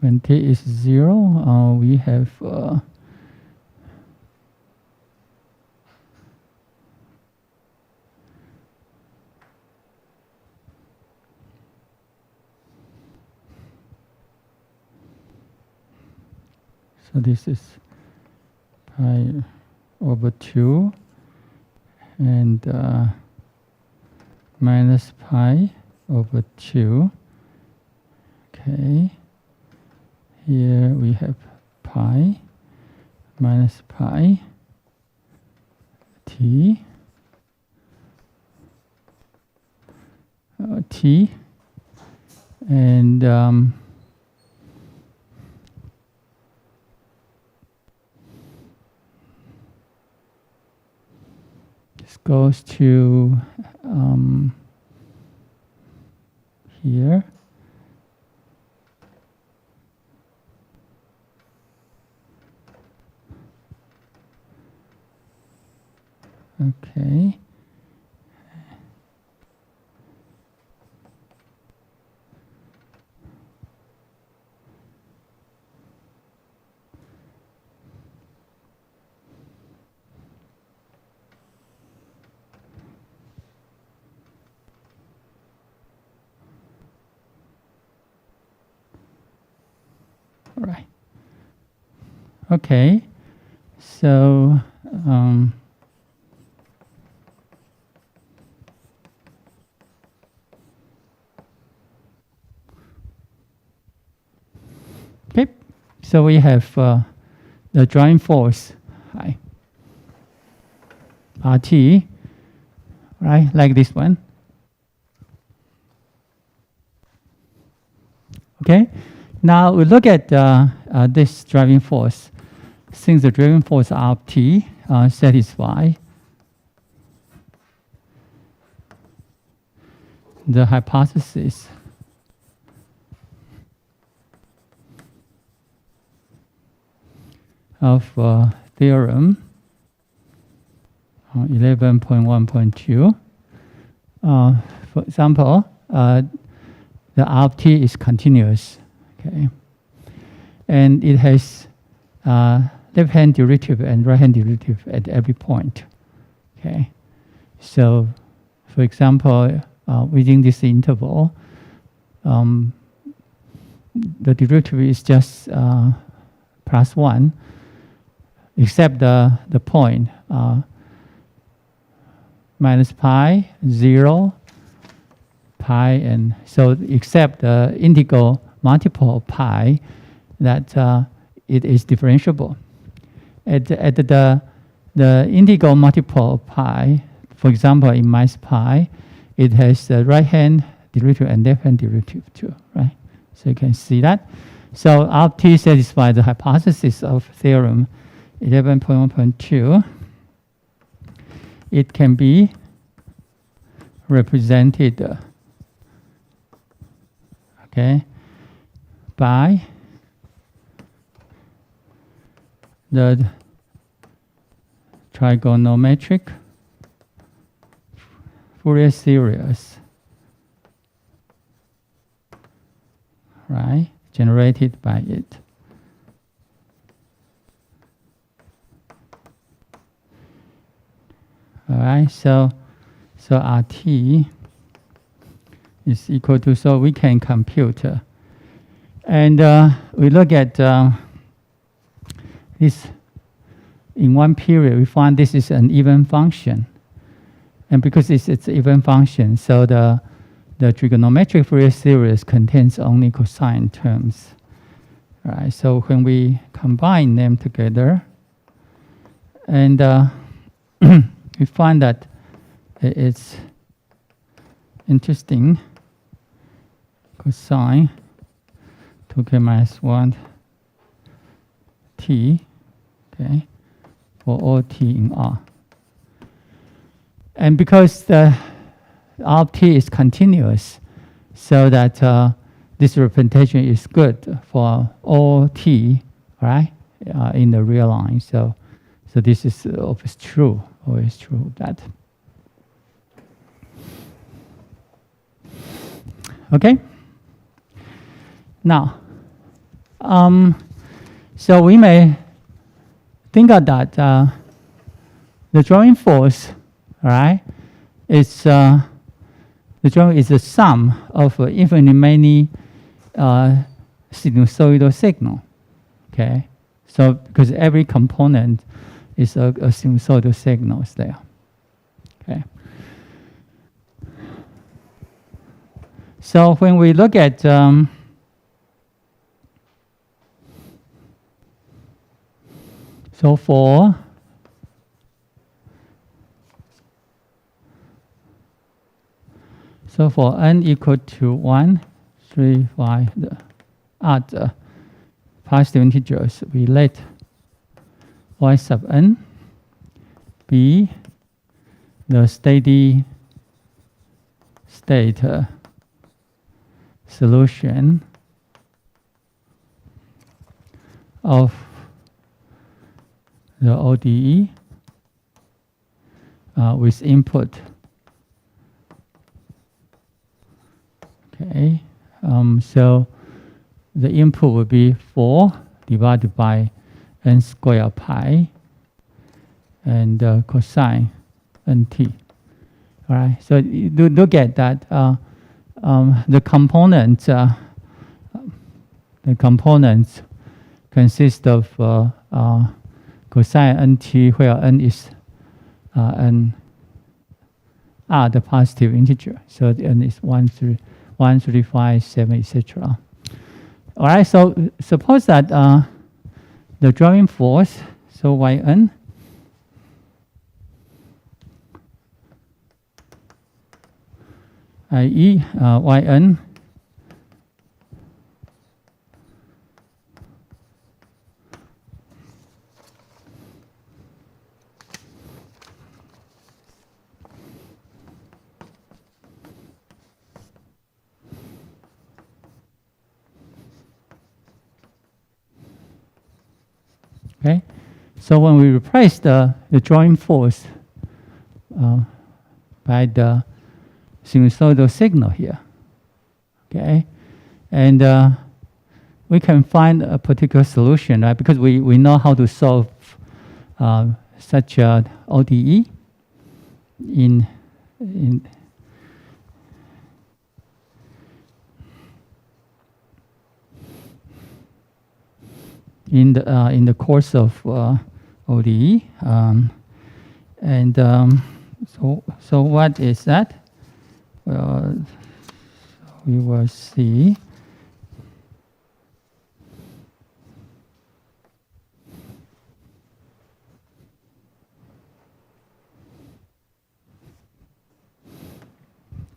when t is 0, we have so this is pi over 2 and minus pi over 2. Okay. Here we have pi minus pi t t and this goes to here. Okay. All right. Okay. So okay. So we have the driving force, right? RT, right? Like this one. Okay. Now we look at this driving force. Since the driving force RT satisfies the hypothesis of theorem 11.1.2. For example, the RT is continuous, okay, and it has left-hand derivative and right-hand derivative at every point, okay. So, for example, within this interval, the derivative is just +1, except the point minus pi, 0, pi, and so except the integral multiple of pi, that it is differentiable. At the integral multiple of pi, for example, in minus pi, it has the right-hand derivative and left-hand derivative too, right? So you can see that. So RT satisfies the hypothesis of theorem 11.1.2. It can be represented okay, by the trigonometric Fourier series, right, generated by it. All right, so RT is equal to, so we can compute. And we look at this in one period, we find this is an even function. And because it's an even function, so the trigonometric Fourier series contains only cosine terms. All right, so when we combine them together, and we find that it's interesting. Cosine 2k minus 1 t, okay, for all t in R. And because the RT is continuous, so that this representation is good for all t, right, in the real line. So this is always true that. Okay? Now, so we may think of that the drawing force, right, is the drawing is the sum of infinitely many sinusoidal signal. Okay, so because every component is a sinusoidal signal there. Okay. So when we look at so for n equal to 1, 3, 5, the other positive integers, we let y sub n be the steady state solution of the ODE with input. Okay, so the input will be 4 divided by n squared pi and cosine nt. All right, so you look at that. The components consist of cosine nt, where n is n r the positive integer. So the n is 1, 3, 5, 7, etc. All right, so suppose that the drawing force, so yn, i.e. Yn okay, so when we replace the drawing force by the sinusoidal signal here, okay, and we can find a particular solution, right? Because we know how to solve such a ODE in the course of ODE, and so what is that? Well, we will see.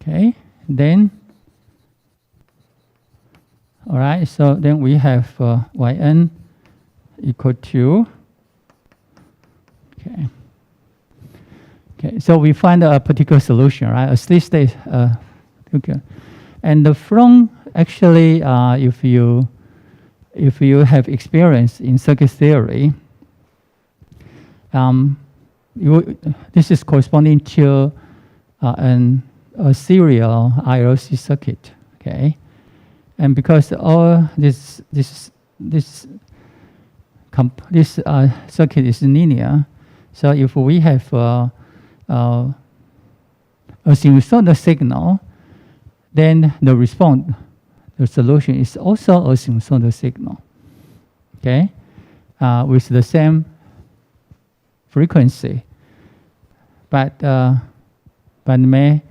Okay, then, all right, so then we have yn equal to, okay, so we find a particular solution, right? A steady state, okay. And from actually, if you have experience in circuit theory, this is corresponding to a serial RLC circuit, okay? And because all this circuit is linear, so if we have a sinusoidal signal, then the solution is also a sinusoidal signal, okay, with the same frequency, but may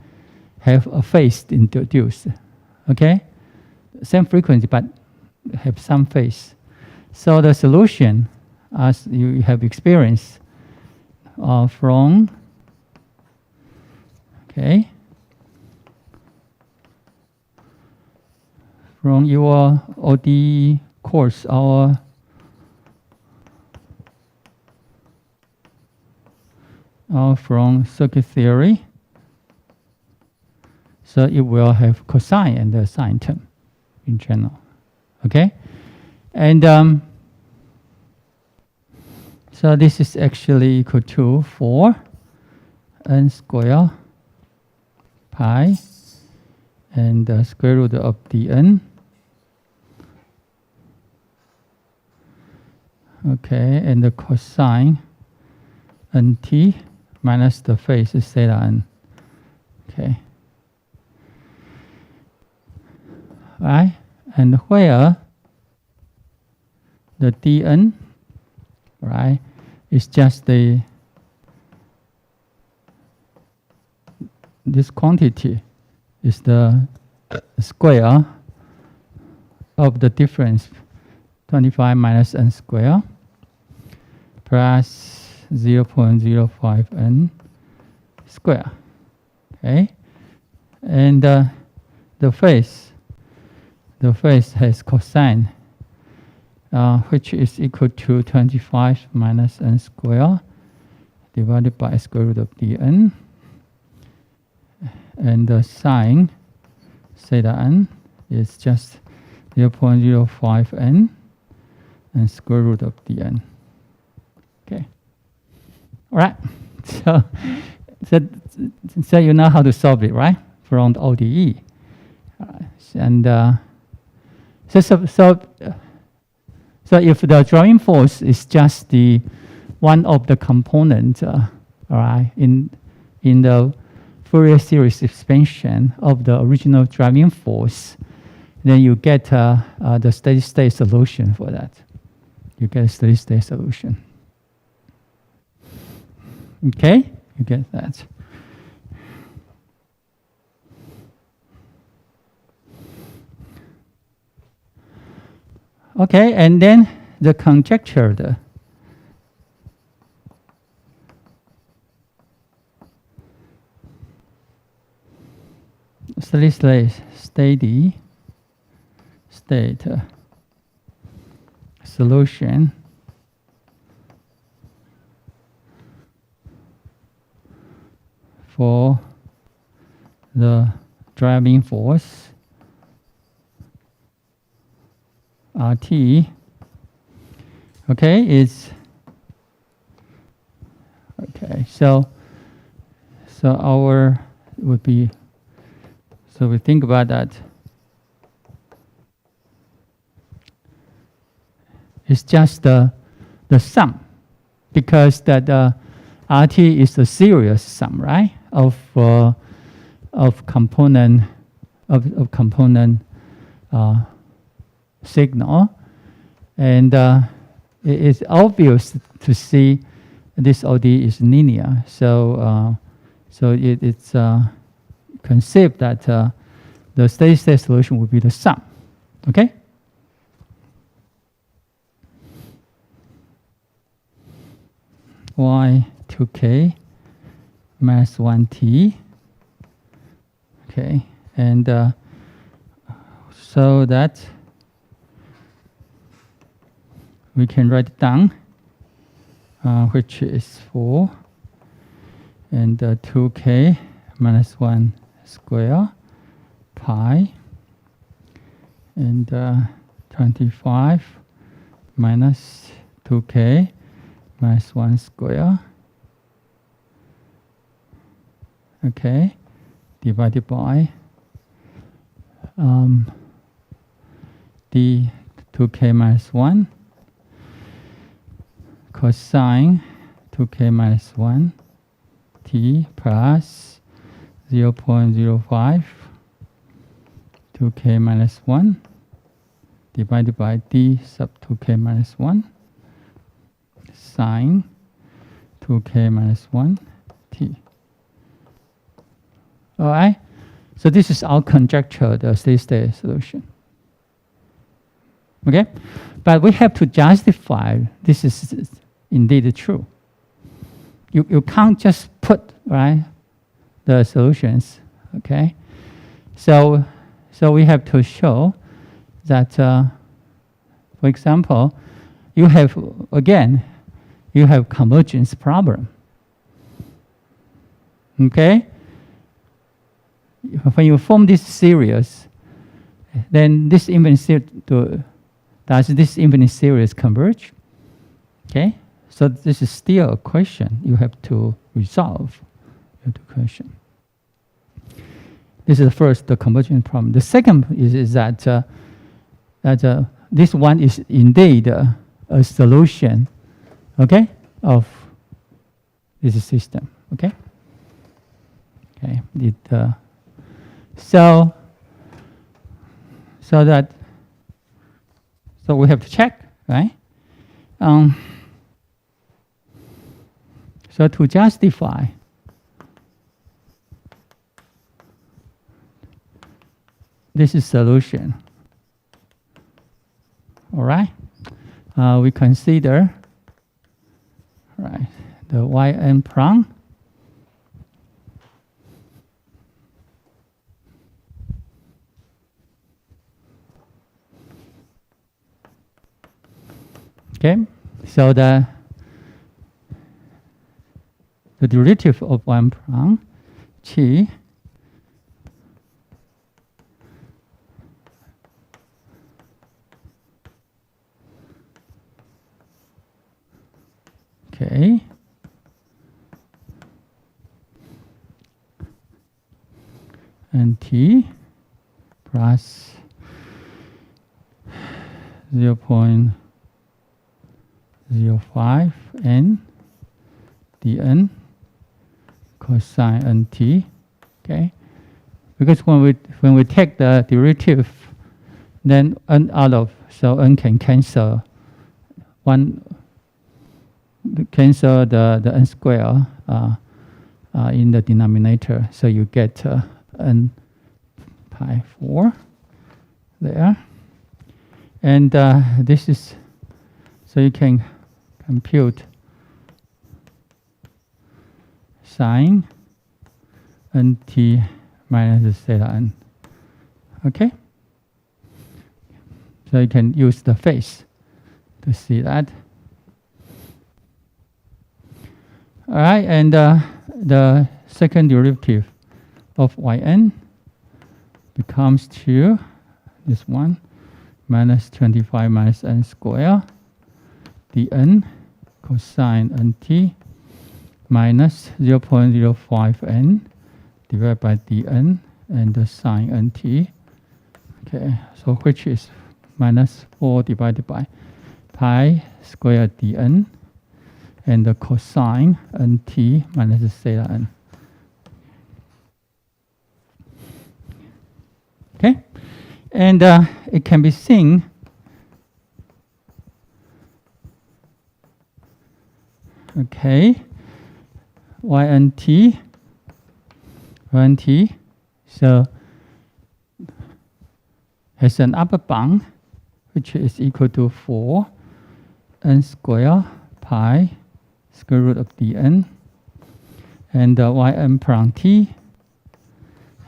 have a phase introduced, okay, same frequency but have some phase. So the solution, as you have experienced from, okay, from your ODE course, from circuit theory, so it will have cosine and the sine term in general, okay? And so this is actually equal to 4 n squared pi and the square root of dn. Okay, and the cosine nt minus the phase is theta n. Okay. Right? And where the dn, right, is just this quantity is the square of the difference 25 minus n square plus 0.05 n square. Okay, and the phase has cosine, which is equal to 25 minus n square divided by square root of dn, and the sine theta n is just 0.05 n and square root of dn. Okay, all right. So you know how to solve it, right? From the ODE. And so if the driving force is just the one of the components, all right, in the Fourier series expansion of the original driving force, then you get the steady-state solution for that. You get a steady-state solution. Okay, you get that. Okay, and then the conjecture. Steady state solution for the driving force RT, okay, is okay. So our would be, so we think about that. It's just the sum, because that RT is the series sum, right, of component signal, and it is obvious to see this OD is linear. So it's conceived that the steady-state solution would be the sum. Okay. Y2k minus 1t. Okay, and so that we can write it down, which is 4, and 2k minus 1 square pi, and 25 minus 2k minus 1 square, okay, divided by d 2k minus 1 cosine 2k minus 1 t plus 0.05 2k minus 1 divided by d sub 2k minus 1 sine 2k minus 1 t. All right, so this is our conjecture, the steady-state solution. Okay, but we have to justify this is indeed true. You can't just put, right, the solutions. Okay, so we have to show that, for example, you have convergence problem. Okay, when you form this series, then this infinite series, does this infinite series converge? Okay, so this is still a question you have to resolve. You have to question. This is the first, the convergence problem. The second is that this one is indeed a solution, okay, of this system, okay? Okay, so we have to check, right? So to justify this is solution, all right? We consider, right, the Yn prime okay, so the derivative of Yn prime T okay, and T plus 0.05 n dn cosine nt, okay? Because when we take the derivative, then n out of, so n can cancel cancel the n square in the denominator, so you get n pi 4 there, and this is, so you can compute sine nt minus theta n, okay? So you can use the face to see that. All right, and the second derivative of Yn becomes 2, this one, minus 25 minus n square dn cosine nt minus 0.05 n divided by dn and the sine nt. Okay, so which is minus 4 divided by pi square dn and the cosine nt minus theta n. Okay, and it can be seen okay, Ynt, so has an upper bound which is equal to 4 n square pi square root of dn, and Yn prime t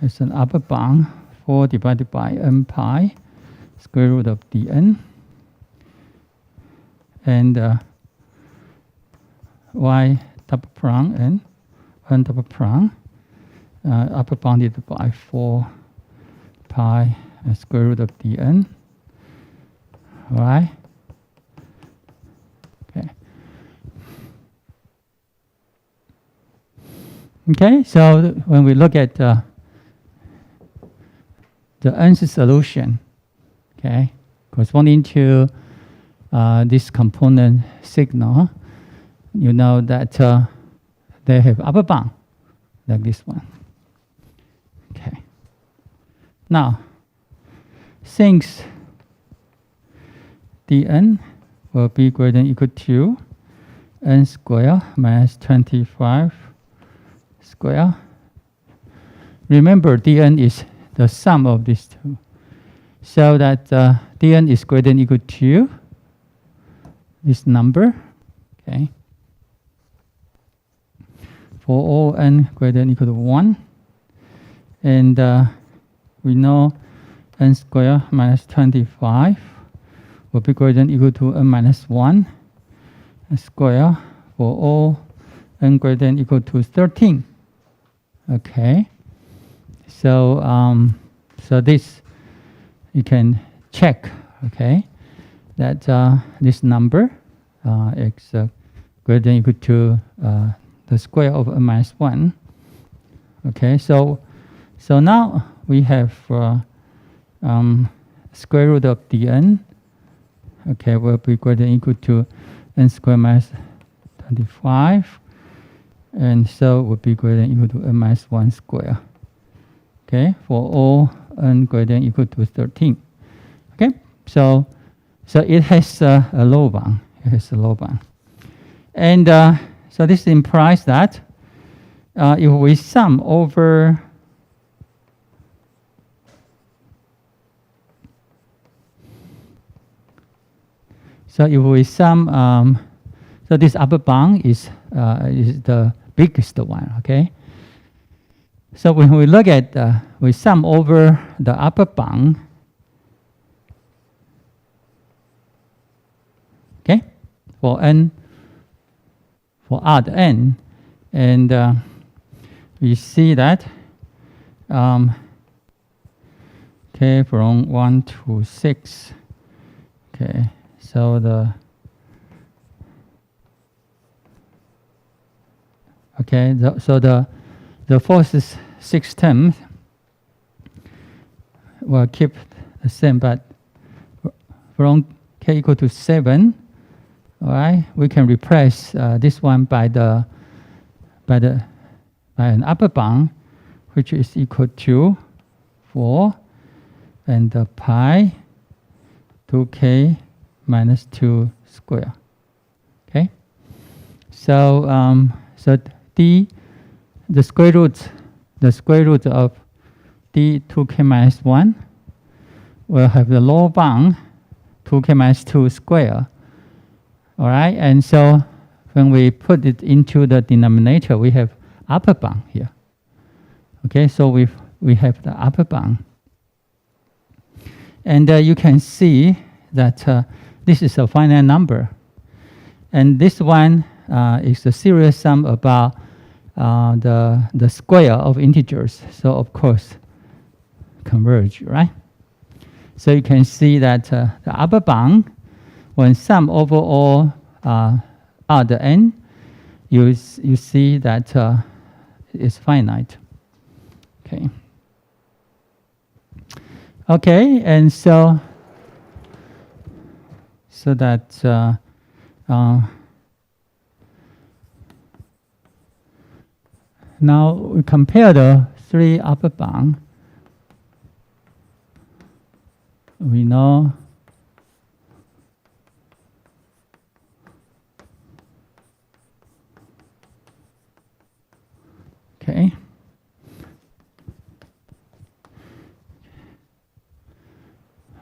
has an upper bound 4 divided by n pi square root of dn, and y double prime and n double prime upper bounded by 4 pi square root of dn. All right. Okay. Okay. So when we look at the nth solution, okay, corresponding to this component signal, you know that they have upper bound like this one. Okay. Now, since dn will be greater than or equal to n square minus 25 square. Remember, dn is the sum of these two. So that dn is greater than or equal to this number, okay, for all n greater than or equal to 1. And we know n square minus 25 will be greater than or equal to n minus 1 square for all n greater than or equal to 13. Okay. So so this you can check, okay, that this number x greater than or equal to the square of n minus 1. Okay, so So now we have square root of dn, okay, will be greater than or equal to n squared minus 25, and so would be greater than or equal to n minus 1 square. Okay, for all n greater than or equal to 13. Okay, so it has a low bound. It has a low bound, and so this implies that if we sum over so this upper bound is the biggest one, okay? So when we look at, we sum over the upper bound, okay, for n, for odd n, and we see that, okay, from 1 to 6, okay, so the first 6 terms will keep the same, but from k equal to 7, all right, we can replace this one by an upper bound, which is equal to 4 and pi 2k minus 2 square. Okay, so the square root of d 2k minus 1 will have the lower bound 2k minus 2 square. All right, and so when we put it into the denominator, we have upper bound here. Okay, so we have the upper bound, and you can see that this is a finite number, and this one is a serious sum about the square of integers. So of course, converge, right? So you can see that the upper bound, when sum over all odd n, you see that it's finite. Okay. Okay, and so that now we compare the 3 upper bound. We know okay.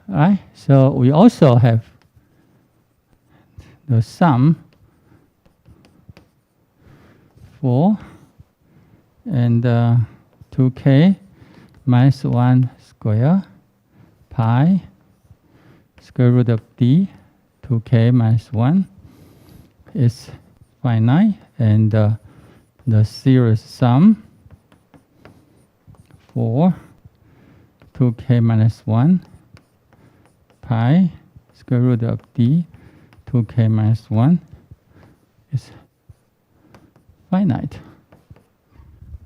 All right, so we also have the sum 4 and 2k minus 1 square pi square root of d 2k minus 1 is finite, and the series sum 4 2k minus 1 pi square root of d 2k minus 1 is finite.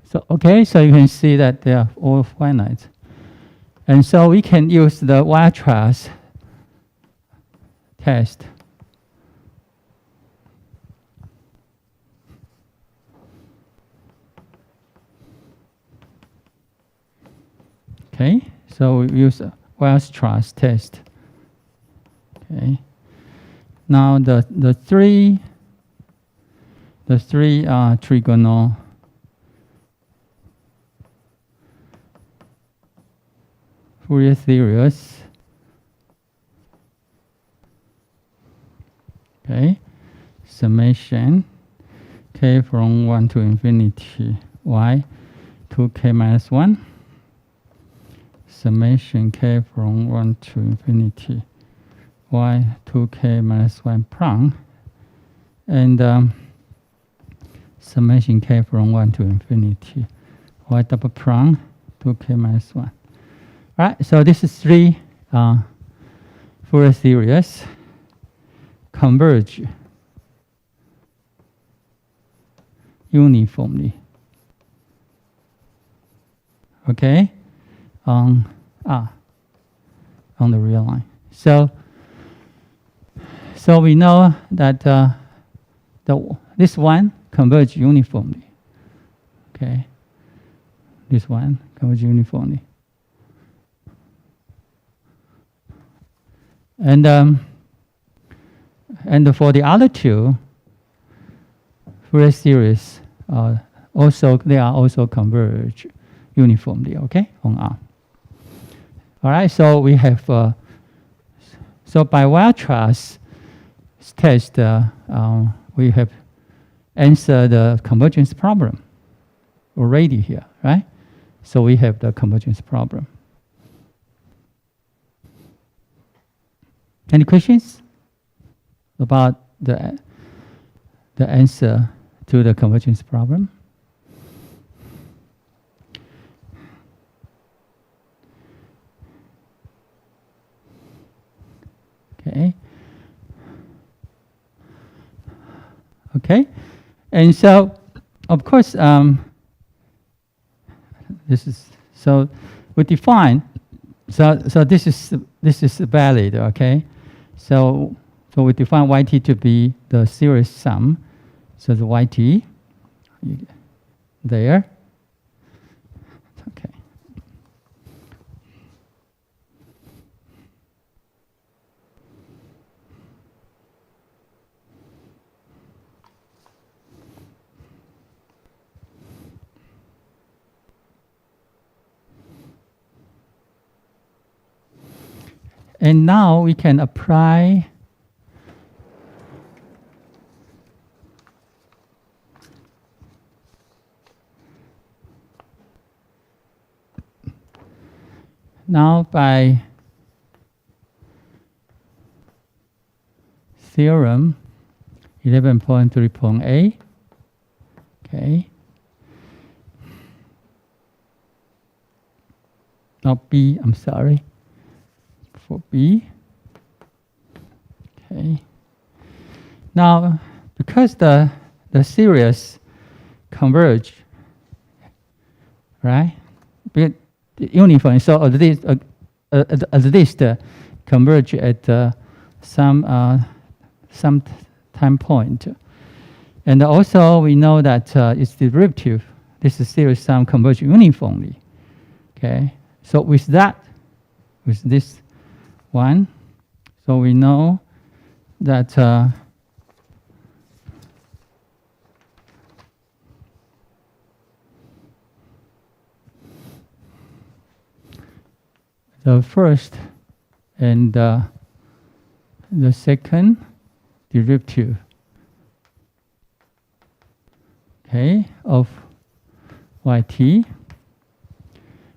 So okay, so you can see that they are all finite, and so we can use the Weierstrass test. Okay, so we use a Weierstrass test. Okay, now the three trigonal Fourier series. Okay, summation k from 1 to infinity y 2k minus 1, summation k from 1 to infinity y 2k minus 1 prime, and summation k from 1 to infinity y double prime 2k minus 1. All right, so this is 3 Fourier series converge uniformly. okay, on the real line. So we know that this one converges uniformly. Okay, this one converges uniformly, and for the other two Fourier series, they are also converge uniformly. Okay, on R. All right, so we have so by Weierstrass test, we have answered the convergence problem already here, right? So we have the convergence problem. Any questions about the answer to the convergence problem? Okay. Okay, and so of course this is so we define so this is valid. Okay, so we define YT to be the series sum. So the YT there. Okay. And now we can apply now by theorem 11.3.8. Okay. Not B, I'm sorry. For B. Okay. Now, because the series converge, right? But uniform, so at least converge at some time point. And also we know that its derivative, this is series sum converge uniformly. Okay. So with that, with this one, so we know that the first and the second derivative, okay, of YT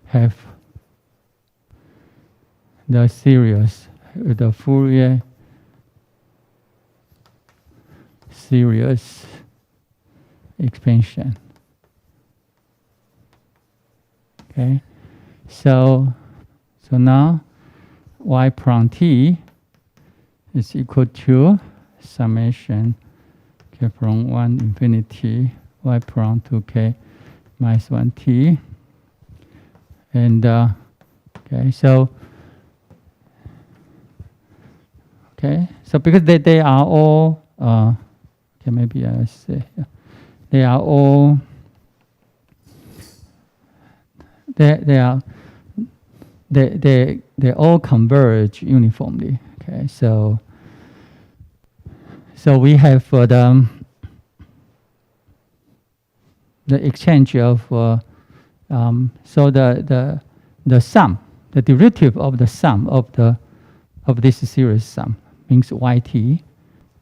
have the series, the Fourier series expansion. Okay, so now y prime t is equal to summation k from 1 infinity y prime to k minus 1 t. And okay, so because they are all okay, maybe I say they are all they all converge uniformly. Okay, so we have the exchange of so the sum, the derivative of the sum of this series sum means YT,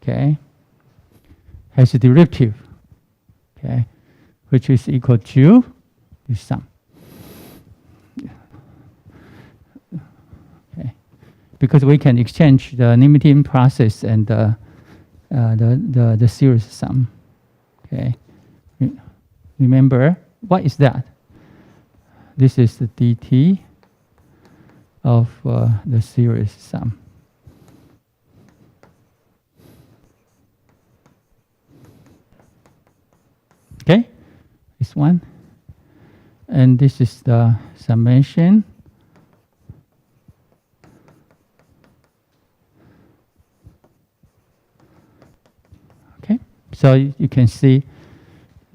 okay, has a derivative, okay, which is equal to this sum. Okay, because we can exchange the limiting process and the series sum. Okay, remember what is that? This is the dt of the series sum. Okay, this one. And this is the summation. Okay, so you can see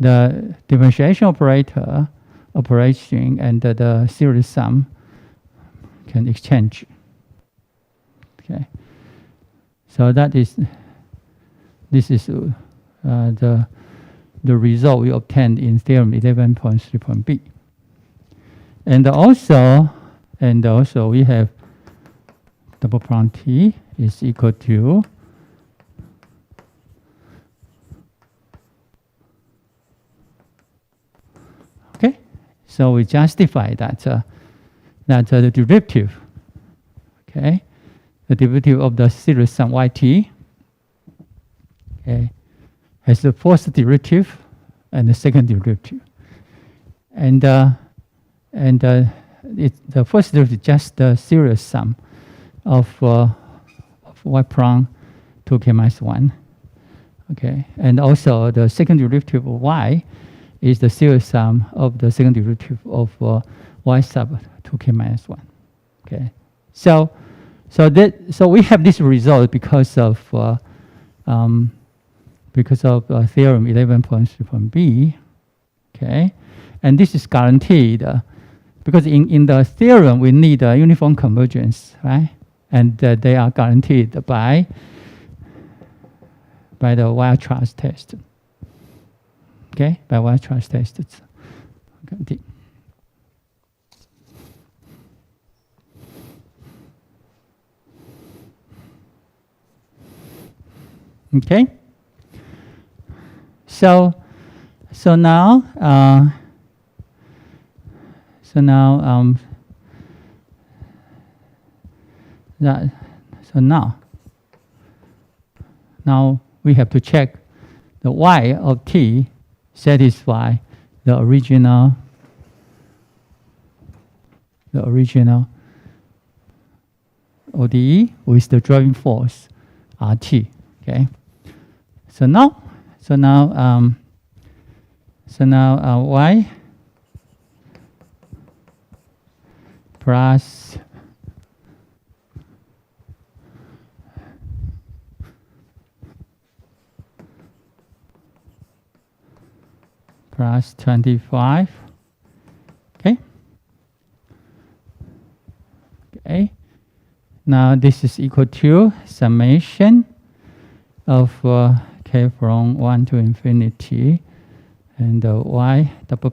the differentiation operator operation and the series sum can exchange. Okay, so this is the result we obtained in theorem 11.3.b. And also we have double prong T is equal to so we justify that the derivative, okay, the derivative of the series sum yt, okay, has the first derivative and the second derivative, and the first derivative is just the series sum of y prime 2k minus 1, okay, and also the second derivative of y is the series sum of the second derivative of y sub 2k minus 1. Okay, so we have this result because of theorem 11.3.b. Okay, and this is guaranteed because in the theorem we need uniform convergence, right? And they are guaranteed by the Weierstrass test. Okay, by Weierstrass test, it's guaranteed. Okay, so now we have to check the y of t satisfy the original ODE with the driving force RT. Okay, so now y plus plus 25. Okay. Okay. Now this is equal to summation of k from 1 to infinity, and y double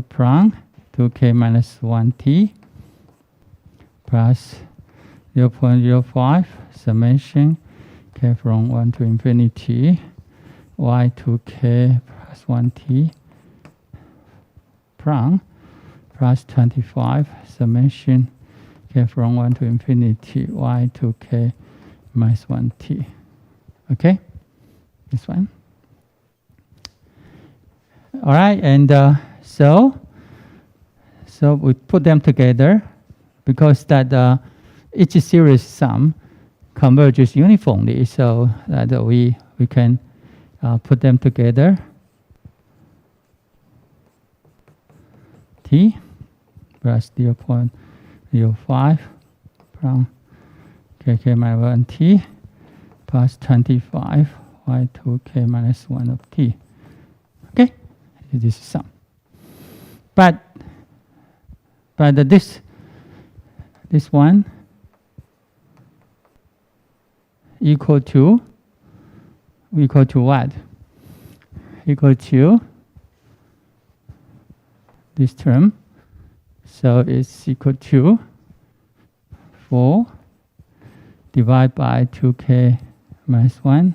prime 2k minus 1t plus 0.05 summation k from 1 to infinity y 2k plus 1t prime plus 25 summation k from 1 to infinity y 2k minus 1t. Okay, this one. All right, and so we put them together because that each series sum converges uniformly, so that we can put them together. T plus 0.05 from kk minus 1t plus 25 y2k minus 1 of t. Okay, this is sum. But this one equal to what? Equal to this term. So it's equal to 4 divided by 2k minus 1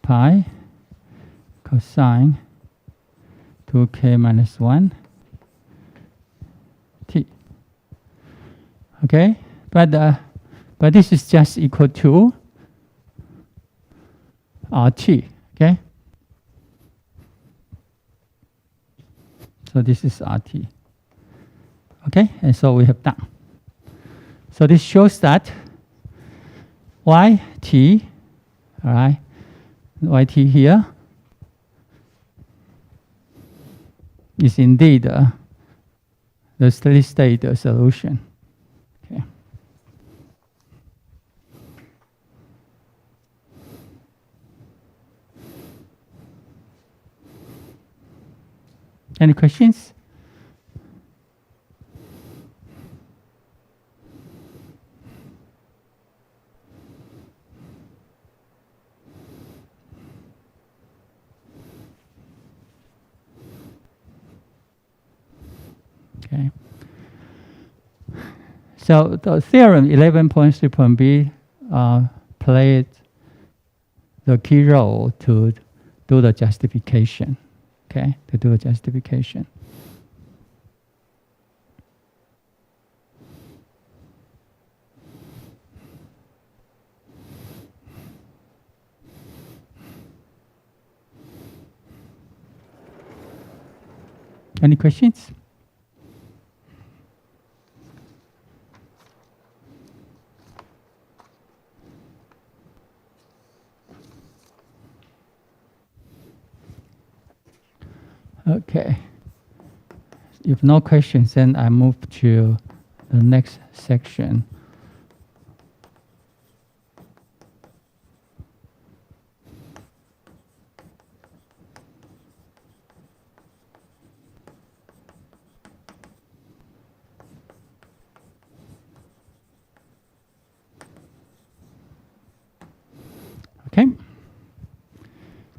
pi cosine 2k minus 1 t. Okay, but this is just equal to RT. Okay, so this is RT. Okay, and so we have done. So this shows that YT, all right, YT here is indeed the steady state solution. Okay. Any questions? Okay. So the theorem 11.3.b played the key role to do the justification. Okay, to do the justification. Any questions? Okay. If no questions, then I move to the next section. Okay.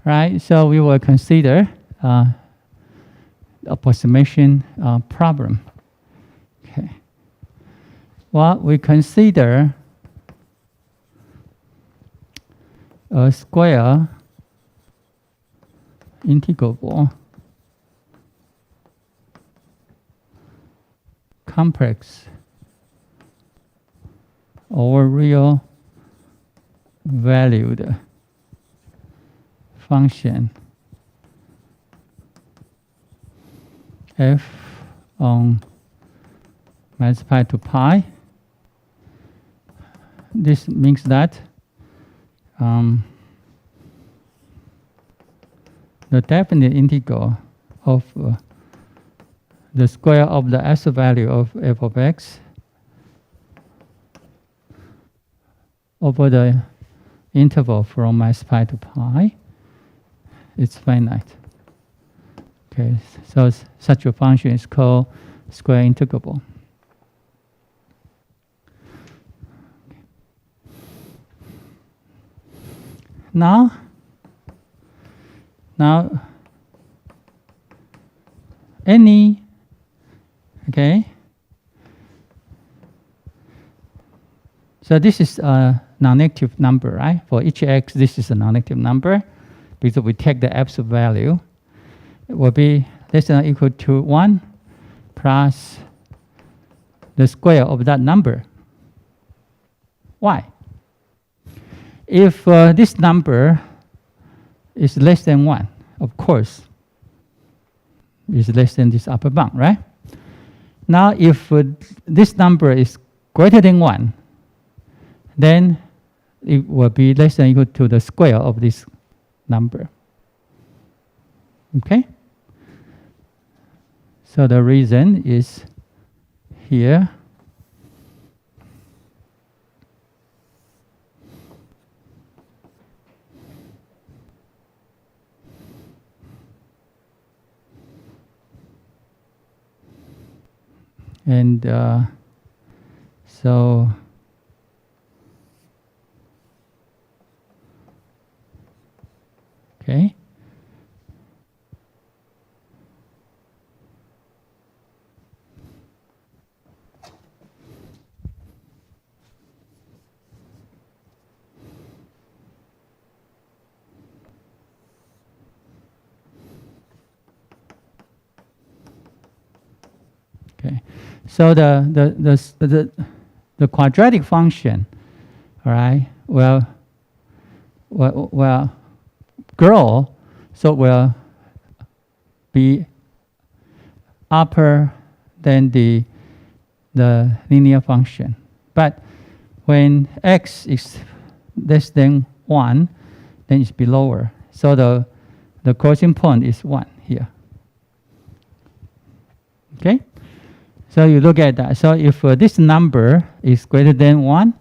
Right. So we will consider approximation problem. Okay. Well, we consider a square integrable complex or real valued function f on minus pi to pi. This means that the definite integral of the square of the s value of f of x over the interval from minus pi to pi is finite. Okay, so such a function is called square integrable. Now, any, okay, so this is a non-negative number, right? For each x, this is a non-negative number because we take the absolute value. It will be less than or equal to 1 plus the square of that number. Why? If this number is less than 1, of course, is less than this upper bound, right? Now, if this number is greater than 1, then it will be less than or equal to the square of this number. Okay? So the reason is here. And so okay. Okay, so the quadratic function, all right, will grow, so will be upper than the linear function. But when x is less than 1, then it's be lower. So the crossing point is 1 here. Okay? So you look at that. So if this number is greater than 1,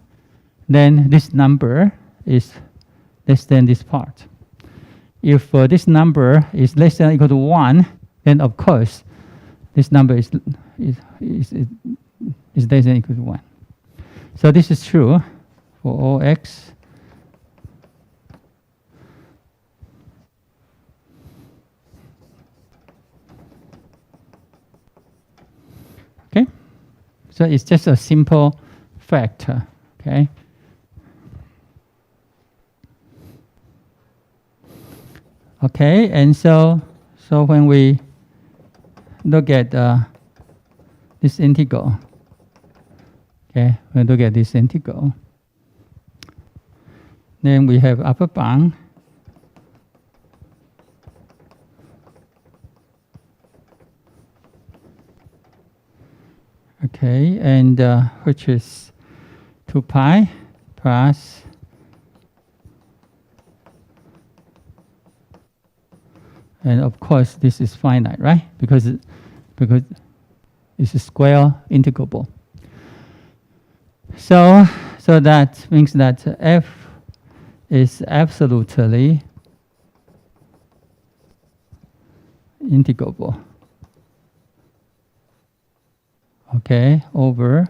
then this number is less than this part. If this number is less than or equal to 1, then of course this number is less than or equal to 1. So this is true for all x. Okay? So it's just a simple factor. Okay? Okay, and so when we look at this integral, okay, we look at this integral, then we have upper bound, okay, and which is 2 pi plus and of course this is finite, right? Because it's a square integrable. So that means that f is absolutely integrable. Okay, over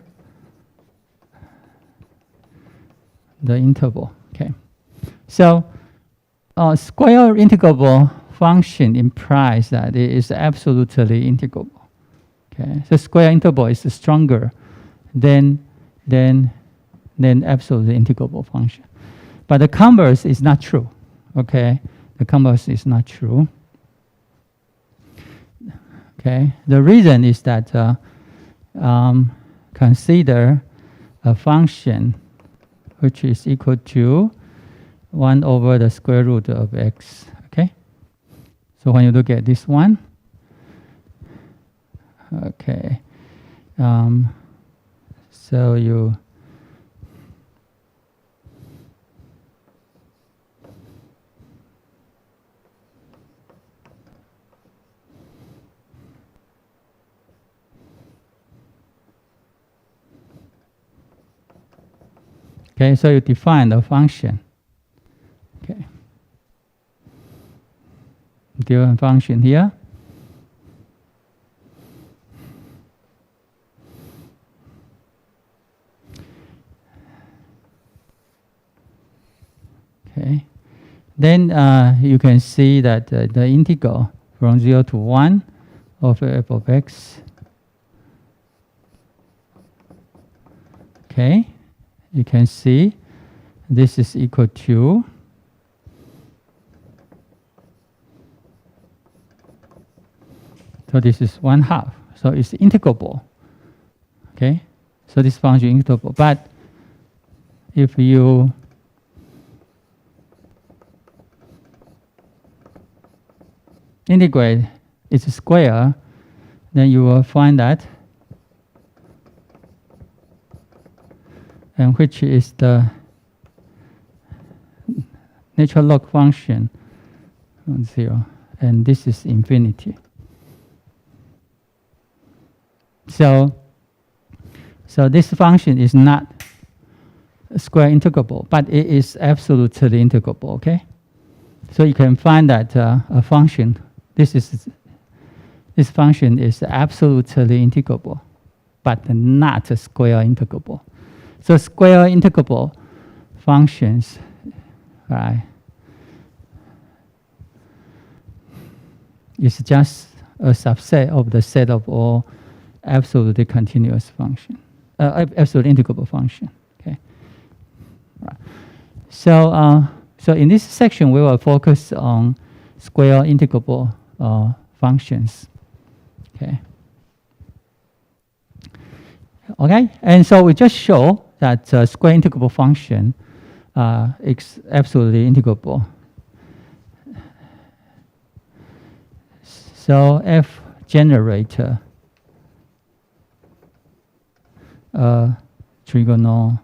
the interval. Okay, so square integrable function implies that it is absolutely integrable. Okay, so square interval is stronger than absolutely integrable function. But the converse is not true. Okay, the converse is not true. Okay, the reason is that consider a function which is equal to 1 over the square root of x. Okay, so when you look at this one, okay, so you okay, so you define the function. Okay, given function here. Okay, then you can see that the integral from 0 to 1 of f of x. Okay, you can see this is equal to so this is 1/2. So it's integrable. Okay, so this function is integrable. But if you integrate its square, then you will find that, and which is the natural log function on 0, and this is infinity. So this function is not square integrable, but it is absolutely integrable. Okay, so you can find that a function. This function is absolutely integrable, but not square integrable. So square integrable functions, right, is just a subset of the set of all absolutely continuous function, absolutely integrable function. Okay, right. So in this section we will focus on square integrable functions. Okay. Okay, and so we just show that square integrable function is absolutely integrable. So f generator trigonometric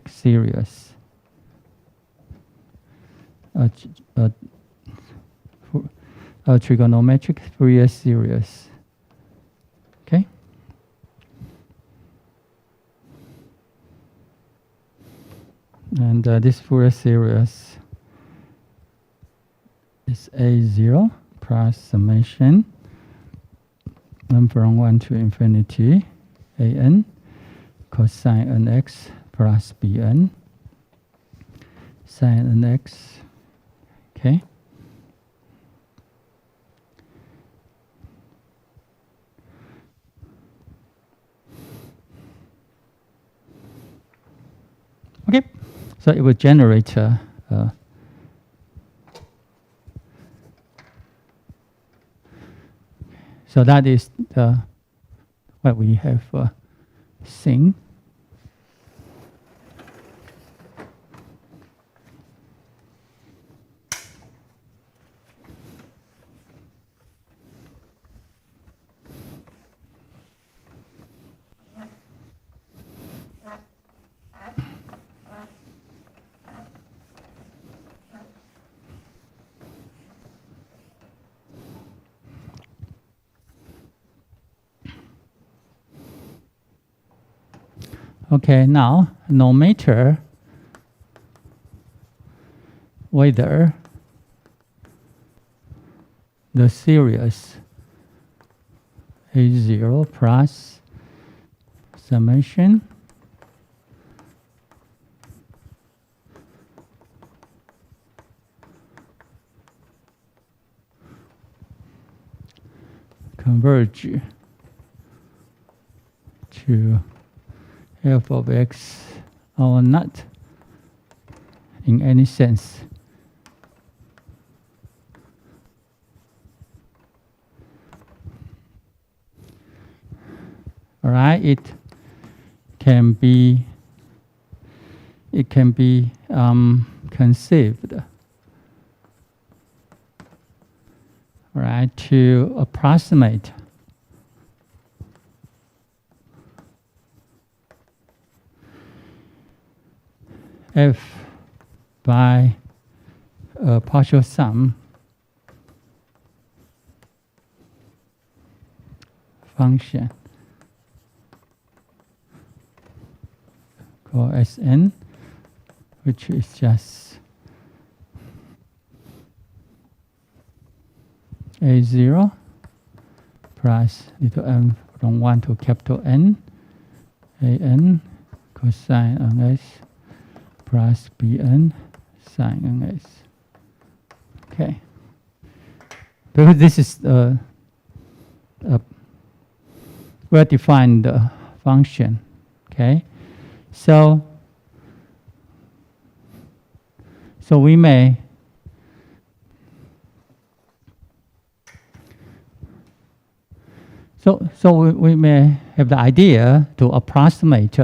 series a trigonometric Fourier series. Okay. And this Fourier series is A0 plus summation n from 1 to infinity an cosine nx plus bn sin nx. Okay. Okay, so it will generate so that is what we have seen. Okay, now no matter whether the series A0 plus summation converge to f of x or not in any sense. All right, it can be conceived, all right, to approximate f by a partial sum function called Sn, which is just A0 plus little m from 1 to capital N, An cosine Ns plus Bn sin Ns. Okay. Because this is a well-defined function. Okay. So we may we may have the idea to approximate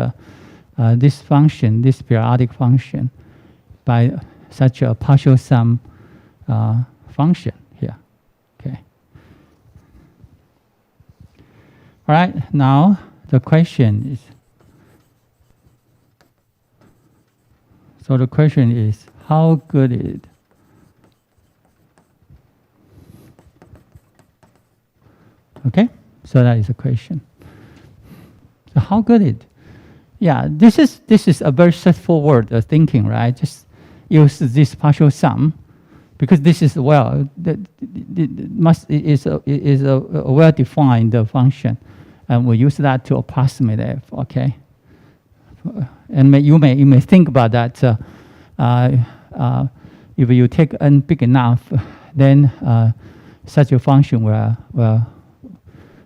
this function, this periodic function, by such a partial sum function here. Okay. All right. Now the question is. So the question is, how good is it? Okay. So that is the question. So how good is it? Yeah, this is a very straightforward thinking, right? Just use this partial sum, because this is is a well-defined function, and we use that to approximate f. Okay, and you may think about that. If you take n big enough, then such a function will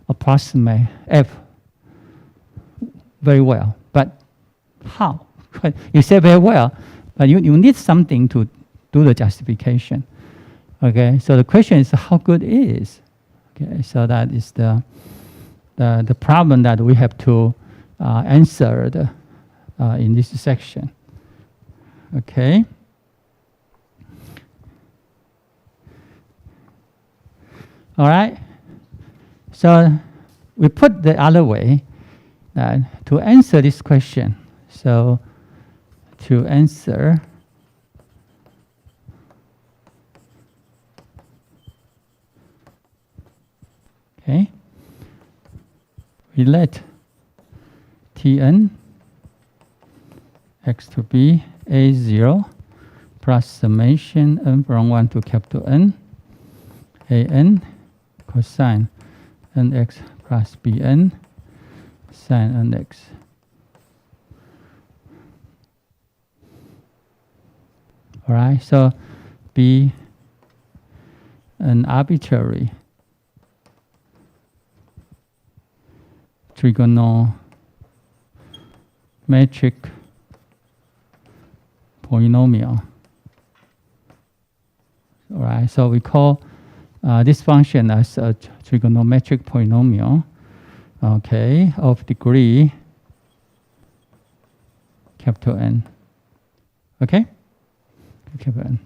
approximate f very well. But how? You say very well, but you need something to do the justification. Okay, so the question is how good it is. Okay, so that is the problem that we have to answer in this section. Okay. All right. So we put the other way to answer this question. So to answer Okay. We let Tn x to be A0 plus summation n from 1 to capital N, An cosine nx plus Bn sine nx. All right, so be an arbitrary trigonometric polynomial. All right, so we call this function as a trigonometric polynomial, okay, of degree capital N. Okay? Capital N.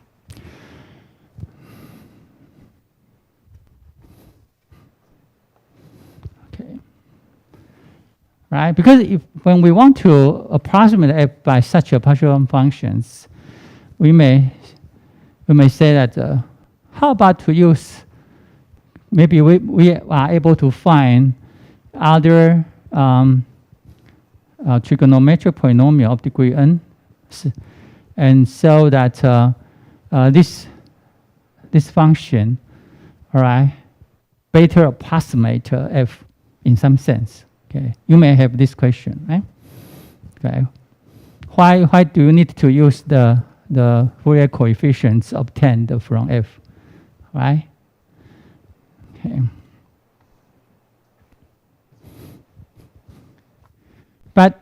Okay. Right? Because when we want to approximate f by such a partial functions, we may say that how about to use, maybe we are able to find other trigonometric polynomial of degree n, and so that this function, all right, better approximate f in some sense. Okay, you may have this question, right? Okay, why do you need to use the Fourier coefficients obtained from f, right? Okay. But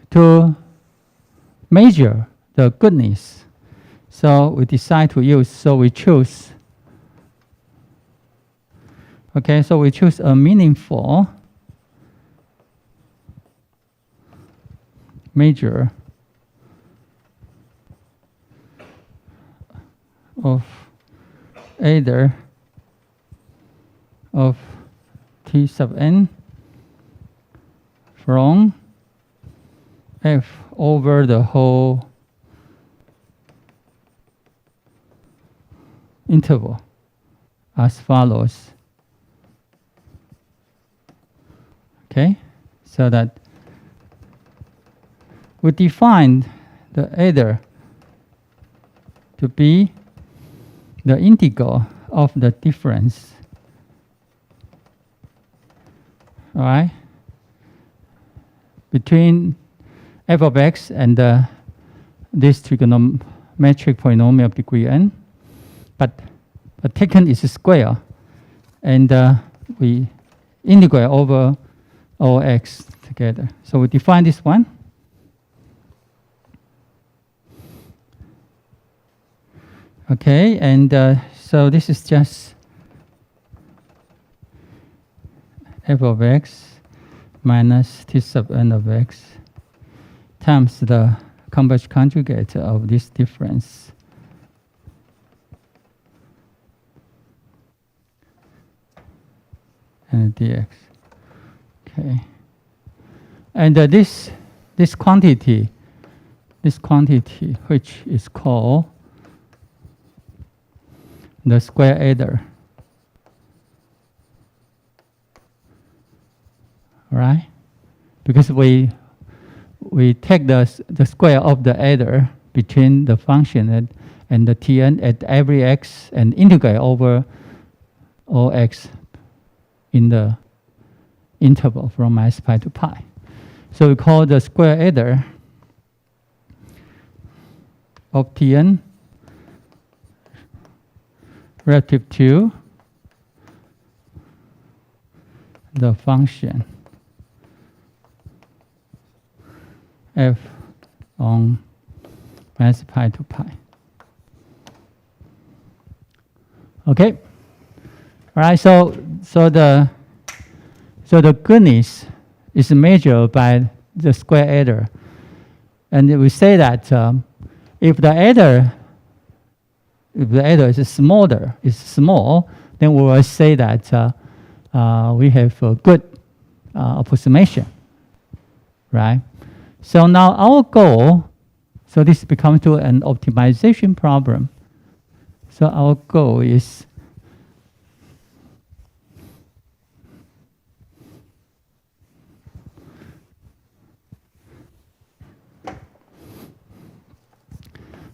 to measure the goodness, so we decide to use, so we choose, okay, so we choose a meaningful measure of either of T sub n from f over the whole interval as follows. Okay, so that we define the either to be the integral of the difference, all right, between f of x and this trigonometric polynomial of degree n, but taken is a square, and we integrate over all x together. So we define this one. Okay, and so this is just f of x minus t sub n of x times the converse conjugate of this difference. And dx. Okay. And this quantity, which is called the square adder. All right? Because we take the square of the adder between the function and the Tn at every x and integrate over all x in the interval from minus pi to pi. So we call the square adder of Tn relative to the function f on minus pi to pi. Okay. All right. So the goodness is measured by the square adder, and we say that if the adder is small, then we will say that we have a good approximation, right? So now our goal, so this becomes to an optimization problem. So our goal is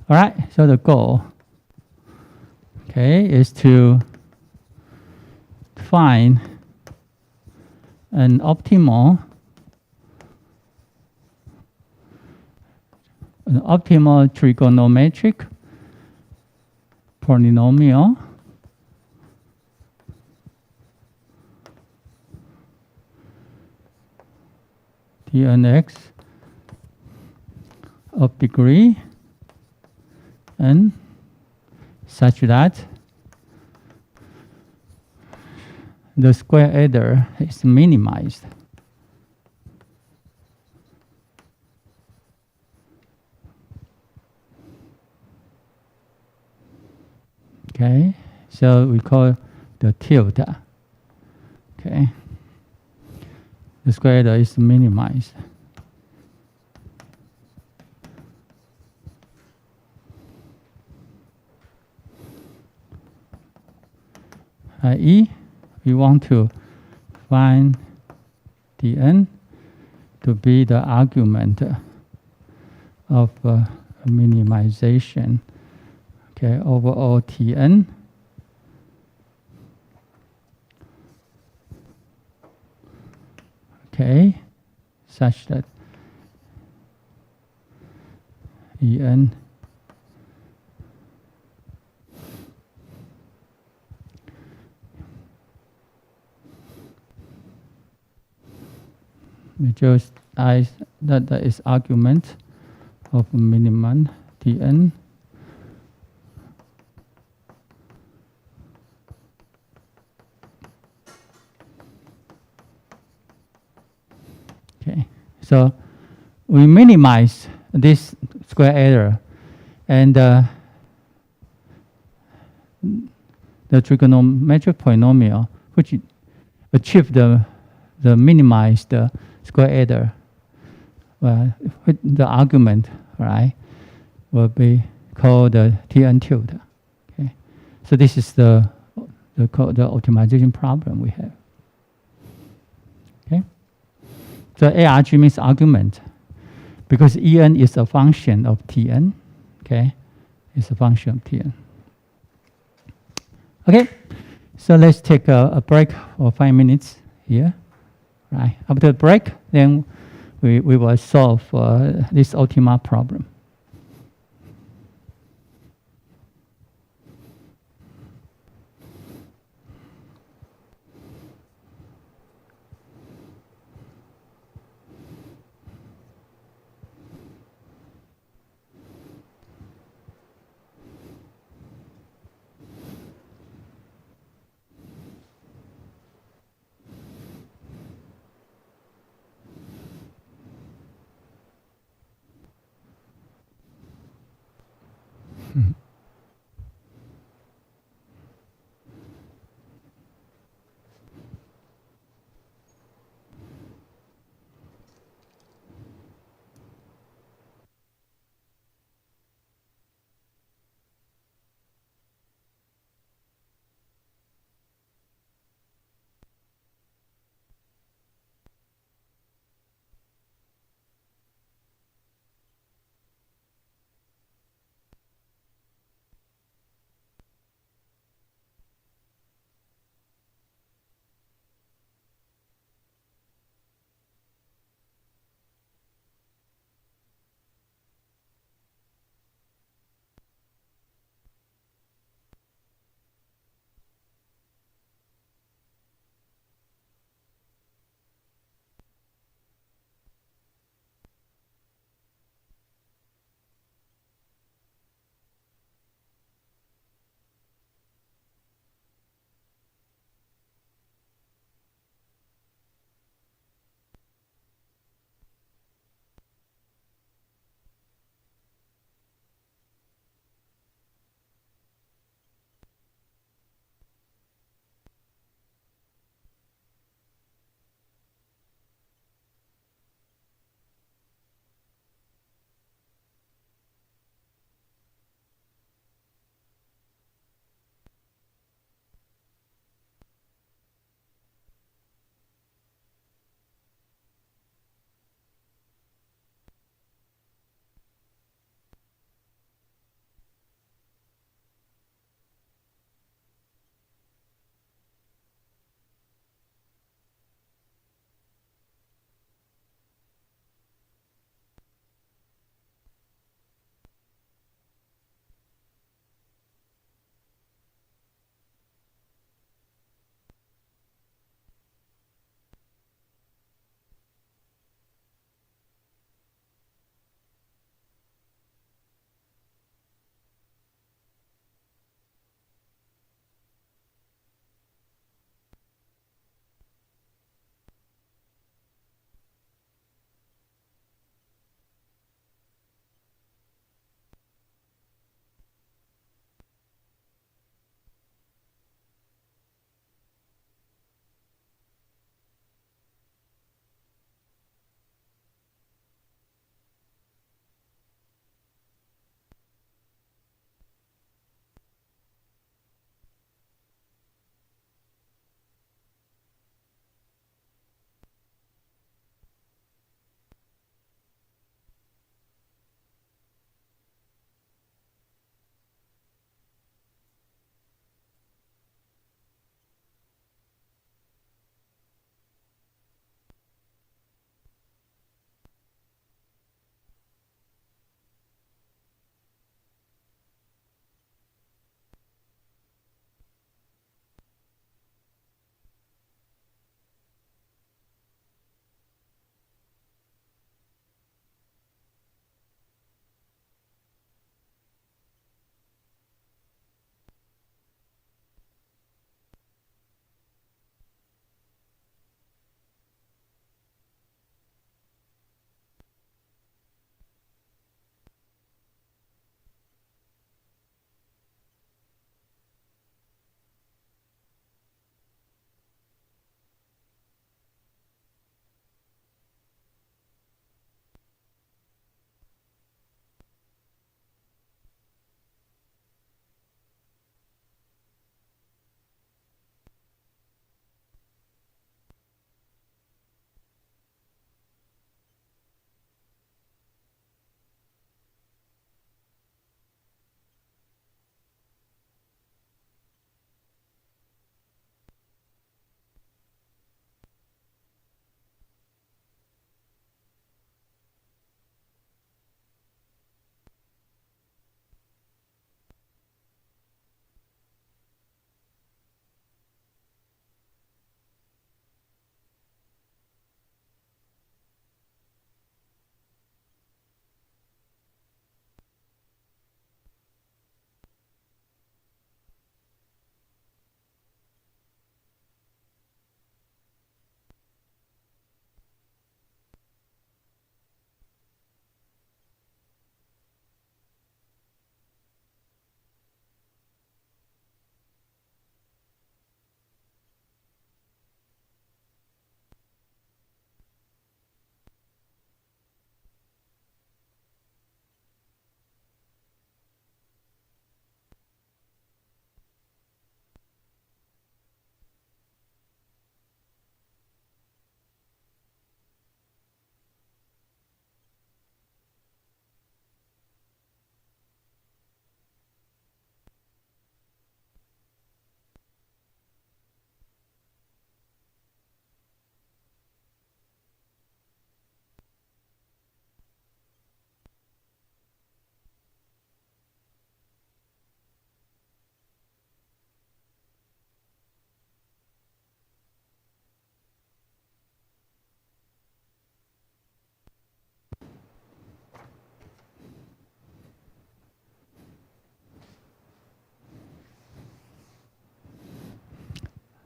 All right, so the goal, okay, is to find an optimal trigonometric polynomial Tnx of degree n such that the square error is minimized. Okay, so we call the tilde. Okay, the square error is minimized. I.e., we want to find Dn to be the argument of minimization, okay, over all Tn. Okay, such that En we just that is argument of minimum Tn. Okay, so we minimize this square error, and the trigonometric polynomial, which achieve the minimized square error, the argument, right, will be called the Tn tilde. Okay, so this is the optimization problem we have. Okay, so ARG means argument, because En is a function of Tn. Okay, it's a function of Tn. Okay, so let's take a break for 5 minutes here. Right. After the break, then we will solve this optima problem.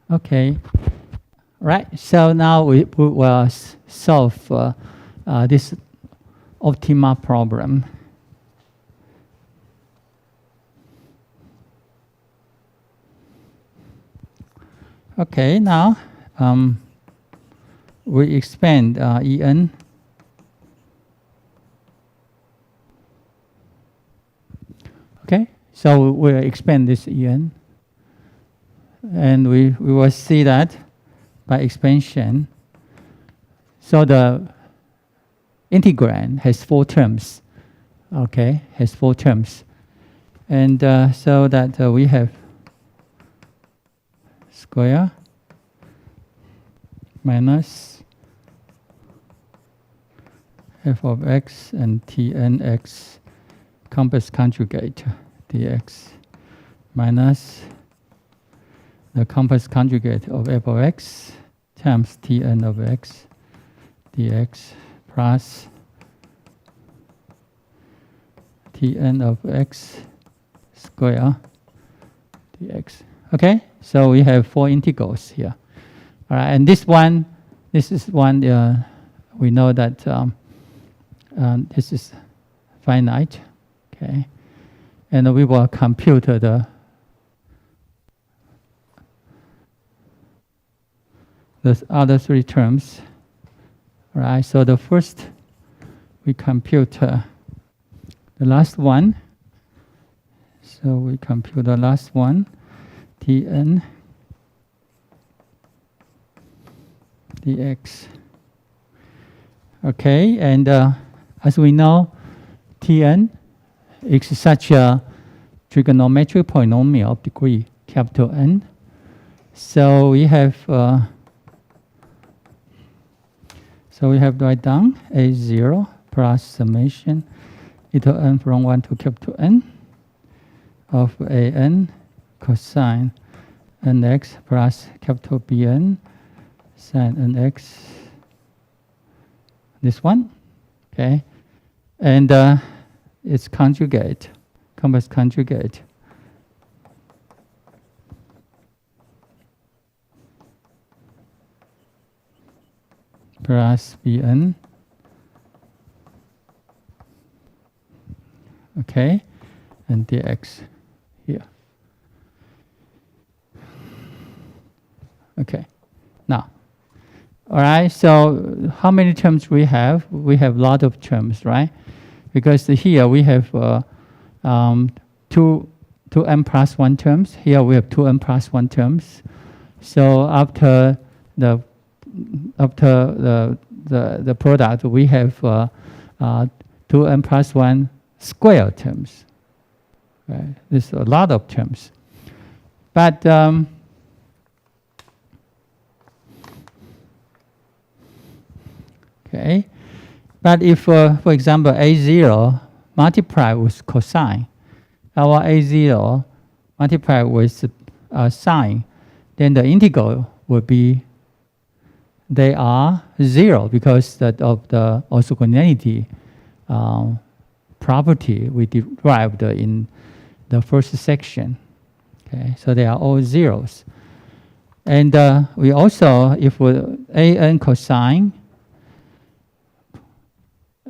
Okay. Right. So now we will solve this optima problem. Okay. Now we expand En. Okay. So we'll expand this En. And we will see that by expansion. So the integrand has 4 terms. Okay, has 4 terms. And so that we have square minus f of x and tnx compass conjugate dx minus the compass conjugate of f of x times tn of x dx plus tn of x square dx. Okay, so we have 4 integrals here. All right, and this is one we know that this is finite. Okay, and we will compute the other 3 terms. All right, so the first we compute the last one. So we compute the last one, Tn dx. Okay, and as we know, Tn is such a trigonometric polynomial of degree capital N. So we have write down A0 plus summation little n from 1 to capital N of An cosine nx plus capital Bn sine nx. This one, okay, and it's conjugate, compass conjugate. Plus Bn. Okay, and dx here. Okay, now, all right, so how many terms we have? We have a lot of terms, right? Because here we have 2n plus 1 terms. Here we have 2n plus 1 terms. So after the product, we have 2n plus 1 square terms. Right? There's a lot of terms. But okay, but if, for example, A0 multiplied with cosine, our A0 multiplied with sine, then the integral will be, they are 0 because of the orthogonality property we derived in the first section. Okay, so they are all zeros. And we also, if we an cosine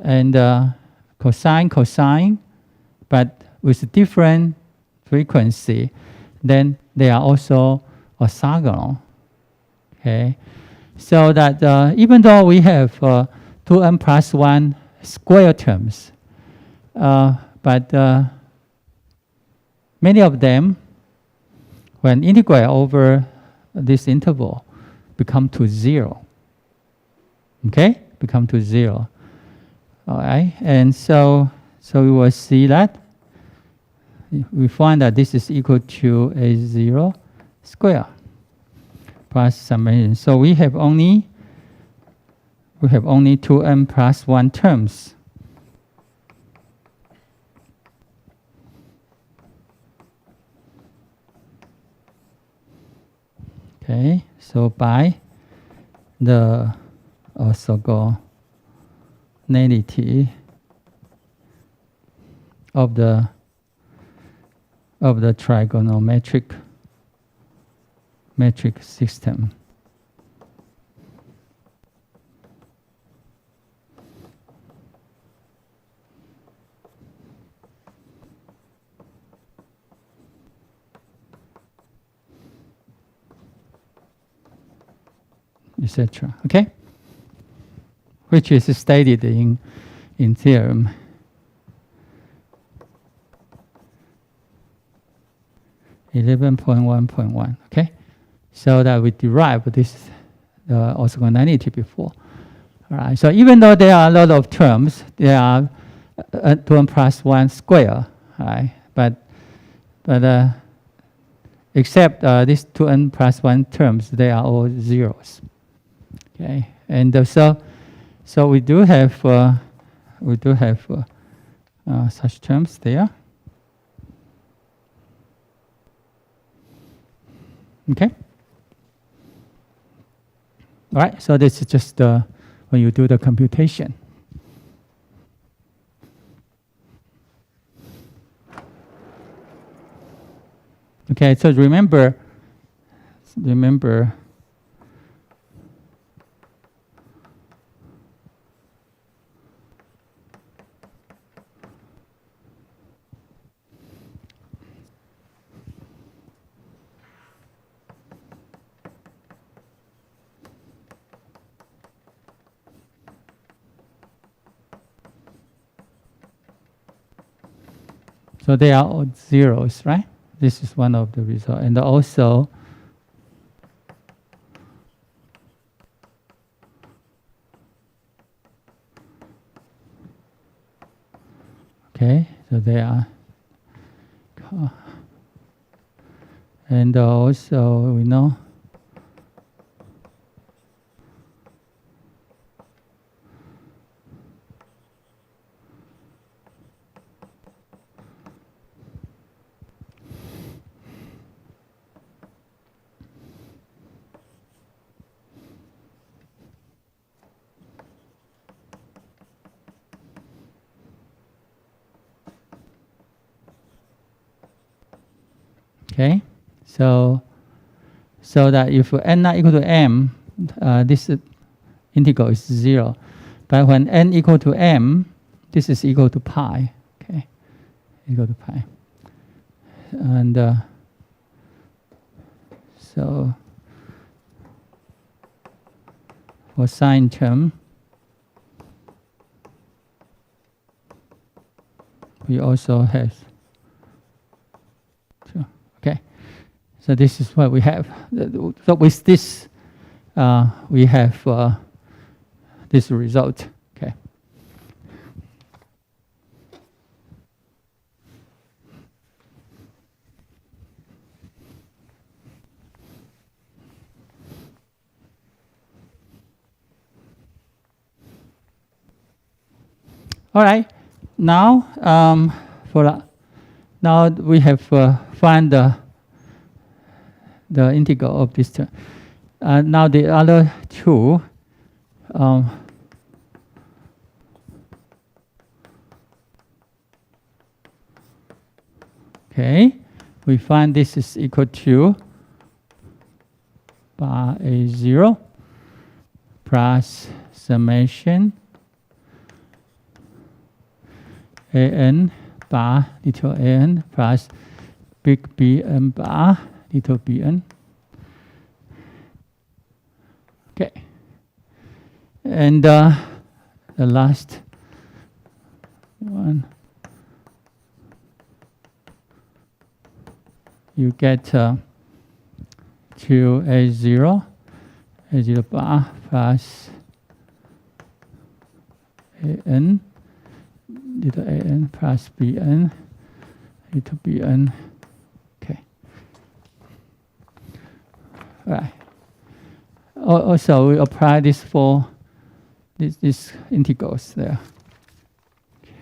and cosine, but with different frequency, then they are also orthogonal. Okay, so that even though we have 2n plus 1 square terms, but many of them, when integrate over this interval, become to 0. Okay, become to 0. All right, and so we will see that we find that this is equal to A0 square plus summation. So we have only 2n plus 1 terms. Okay, so by the orthogonality of the trigonometric metric system. Etc. Okay, which is stated in theorem. (11.1.1). Okay, so that we derive this orthogonality before. All right. So even though there are a lot of terms, there are 2n plus 1 square. Right? But except these 2n plus 1 terms, they are all zeros. Okay, and so we do have such terms there. Okay. All right. So this is just when you do the computation. Okay. So remember. So they are all zeros, right? This is one of the results. And also, okay, so they are, and also we know okay, so that if n not equal to m, this integral is 0. But when n equal to m, this is equal to pi. Okay, equal to pi. And so for sine term, we also have. Okay, so this is what we have. So with this, we have this result. Okay. All right. Now, now we have find the integral of this term. Now the other two. Okay, we find this is equal to bar A0 plus summation an bar little an plus big Bn bar little bn. Okay, and the last one, you get 2A0 bar plus an little an plus bn little bn. Okay. All right. Also, we apply this for these integrals there. Okay.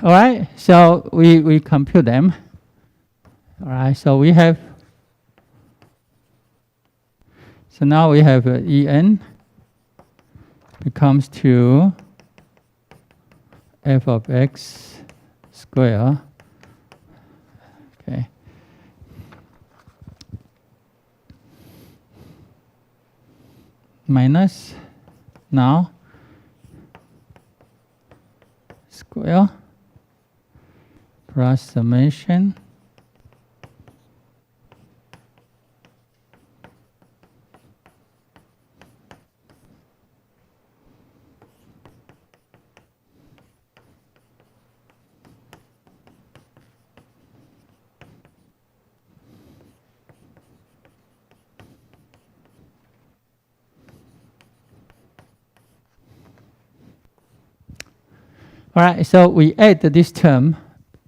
All right. So we compute them. All right. So we have. So now we have En becomes 2 f of x square. Okay. minus now square plus summation All right, so we add this term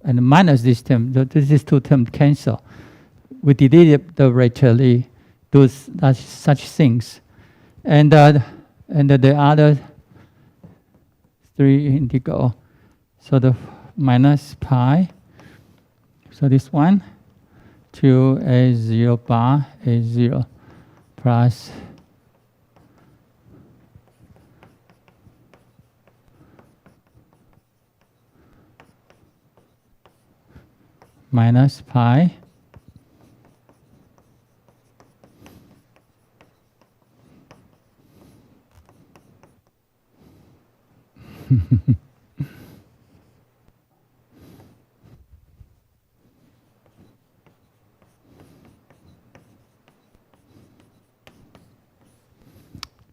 and minus this term. These two terms cancel. We deliberately do such things. And the other three integral. So the minus pi. So this one to a0 bar a0 plus minus pi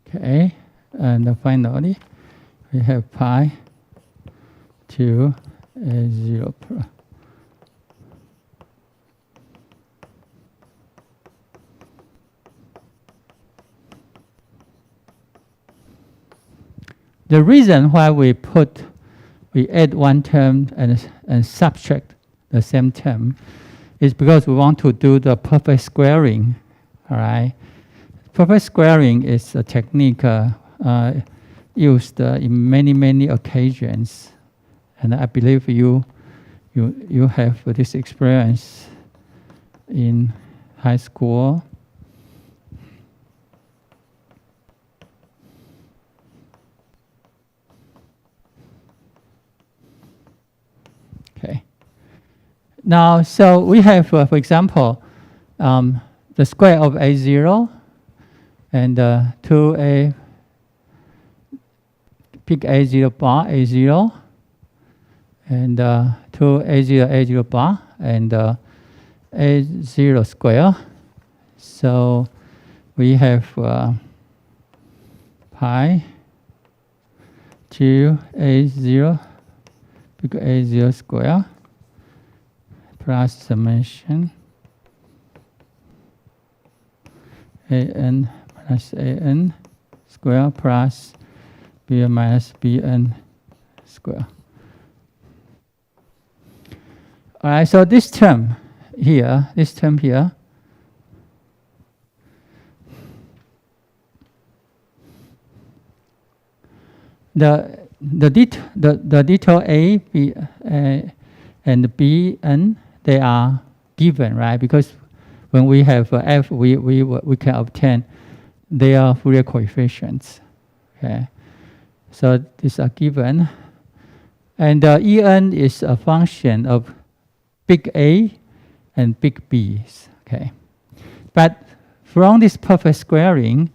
okay, and finally we have pi to a0 plus the reason why we add one term and subtract the same term is because we want to do the perfect squaring. All right, perfect squaring is a technique used in many occasions, and I believe you have this experience in high school. Okay. Now, so we have, for example, the square of a0 and 2a, pick a0 bar, a0, and 2a0, a0 bar, and a0 square. So we have pi to a0, pick a0 square, plus summation an minus an square plus bn minus bn square. All right, so this term here, the detail A, B, and B, N, they are given, right? Because when we have F, we can obtain their Fourier coefficients. Okay, so these are given, and En is a function of big A and big B. Okay, but from this perfect squaring,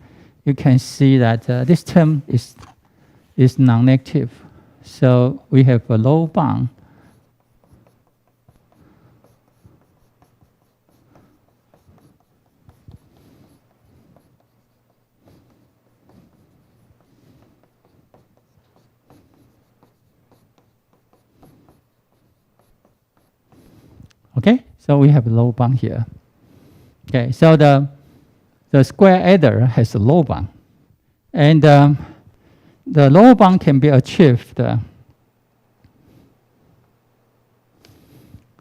you can see that this term is non-negative. So we have a low bound. Okay, so we have a low bound here. Okay, so the square adder has a low bound. And the lower bound can be achieved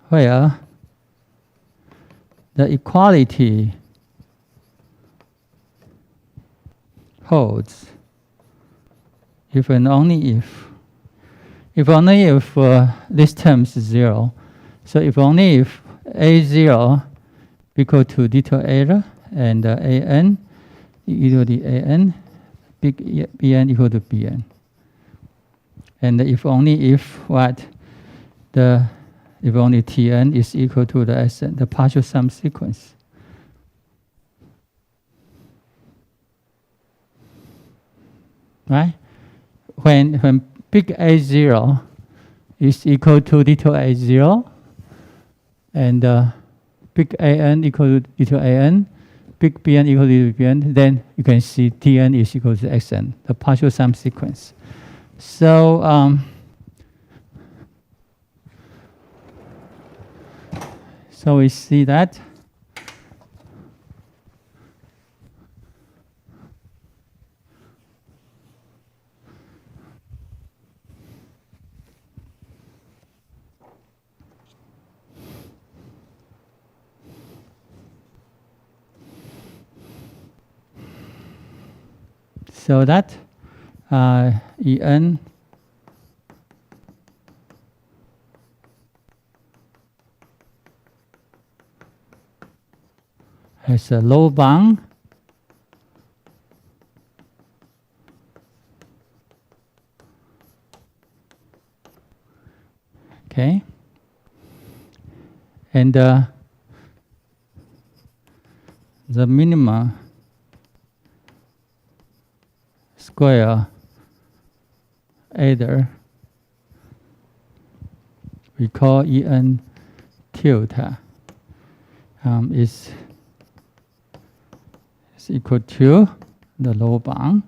where the equality holds if and only if this term is 0. So if only if a0 equal to detail error and an equal to an, big bn equal to bn. And if only if what if only Tn is equal to the partial sum sequence. right? When big A0 is equal to little A0, and big AN equal to little AN, big BN equal to little BN, then you can see TN is equal to XN, the partial sum sequence. So so we see that En has a low bound okay, and the minimum square adder we call En tilde is equal to the low bound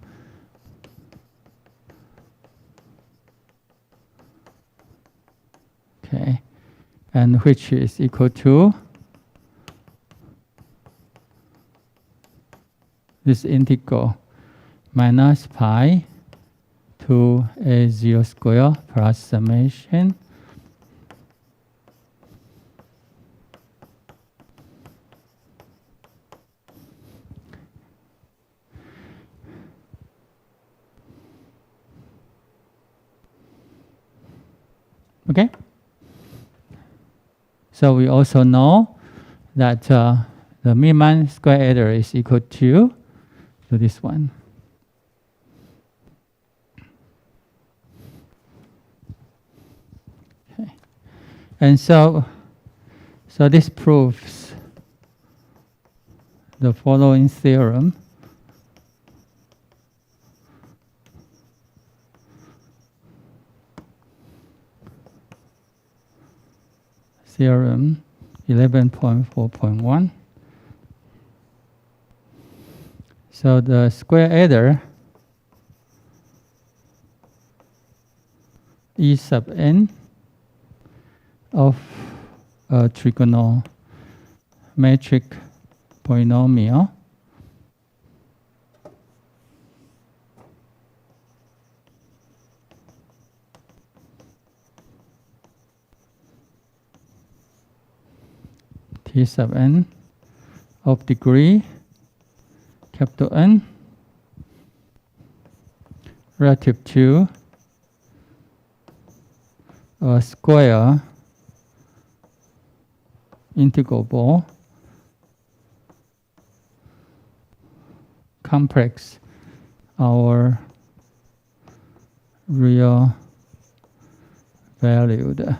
okay, and which is equal to this integral minus pi to A0 square plus summation okay. So we also know that the minimum square adder is equal to this one. Okay. And so this proves the following theorem. Theorem 11.4.1. So the square adder E sub n of a trigonometric polynomial T sub n of degree capital N relative to a square integrable complex our real valued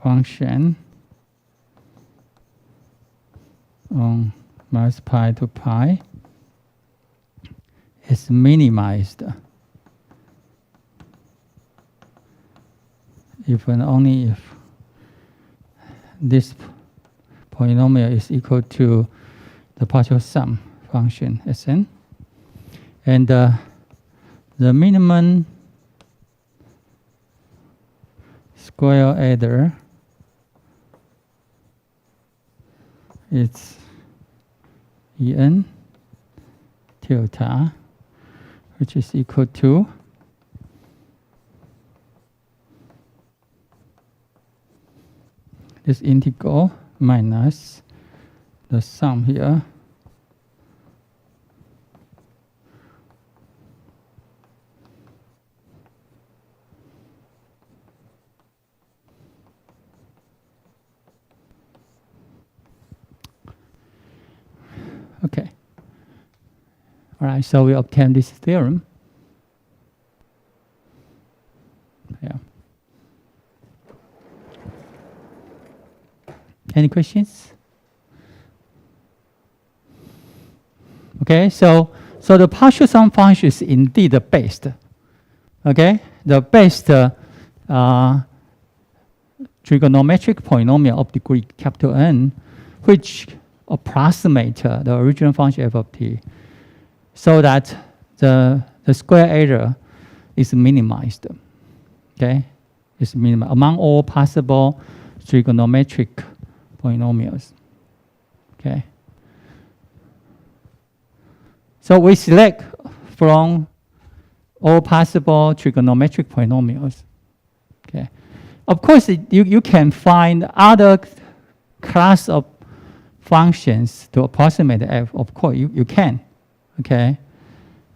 function on minus pi to pi is minimized if and only if this polynomial is equal to the partial sum function Sn, and the minimum square adder is En tilde, which is equal to this integral minus the sum here okay. All right, so we obtain this theorem. Yeah. Any questions? Okay, so So the partial sum function is indeed the best. Okay, the best trigonometric polynomial of degree capital N, which approximate the original function f of t, so that the square error is minimized. Okay, is minimized among all possible trigonometric polynomials. Okay. So we select from all possible trigonometric polynomials. Okay. Of course, you can find other class of functions to approximate f. Of course, you can. Okay.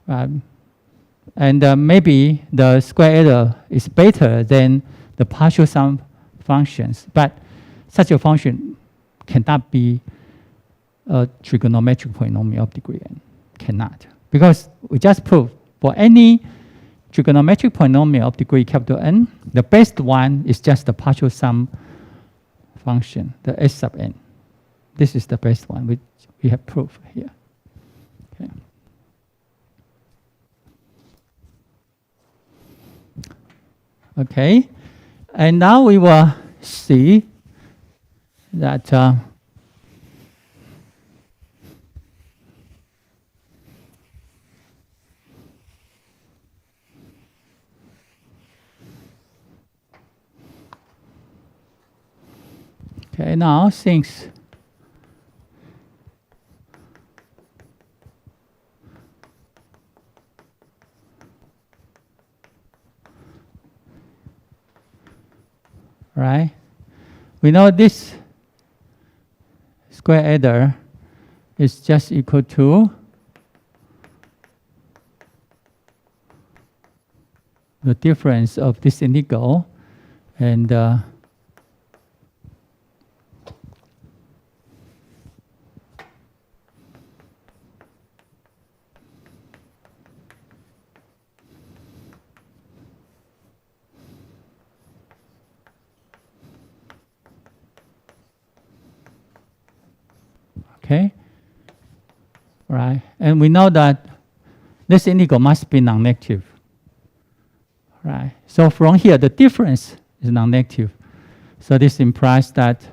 And maybe the square error is better than the partial sum functions, but such a function cannot be a trigonometric polynomial of degree n. Cannot. Because we just proved for any trigonometric polynomial of degree capital N, the best one is just the partial sum function, the S sub n. This is the best one, which we have proved here. Okay. Okay. And now we will see that okay, now since right, we know this square error is just equal to the difference of this integral and okay, right, and we know that this integral must be non-negative, right? So from here, the difference is non-negative. So this implies that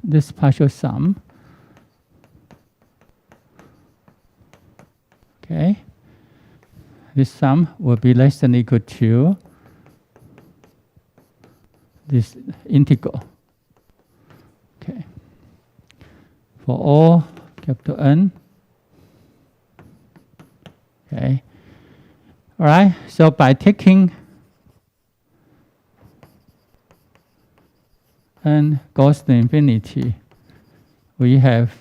this partial sum, okay, this sum will be less than or equal to this integral. Okay. For all capital N. Okay. All right. So by taking n goes to infinity, we have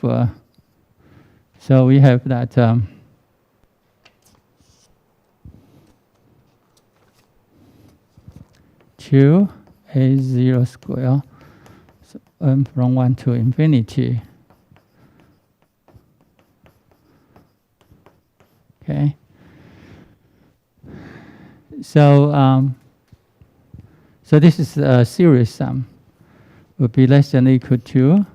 so we have that two a0 square, so n from 1 to infinity. Okay. So so this is a series sum. Will be less than or equal to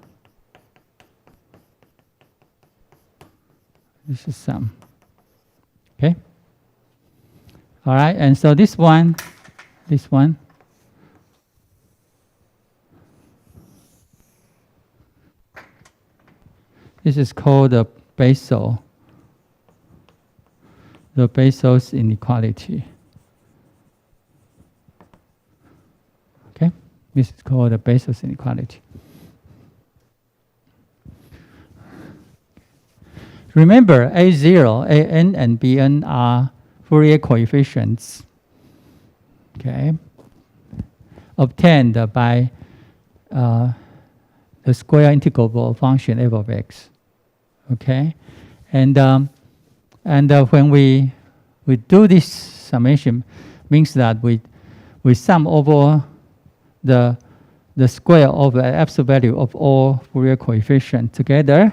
this is sum. Okay. All right, and so this one. This is called the Besel's inequality. Okay, this is called the Besel's inequality. Remember, A0, AN, and BN are Fourier coefficients. Okay, obtained by the square integrable function f of x. Okay, and when we do this summation, means that we sum over the square of the absolute value of all Fourier coefficients together.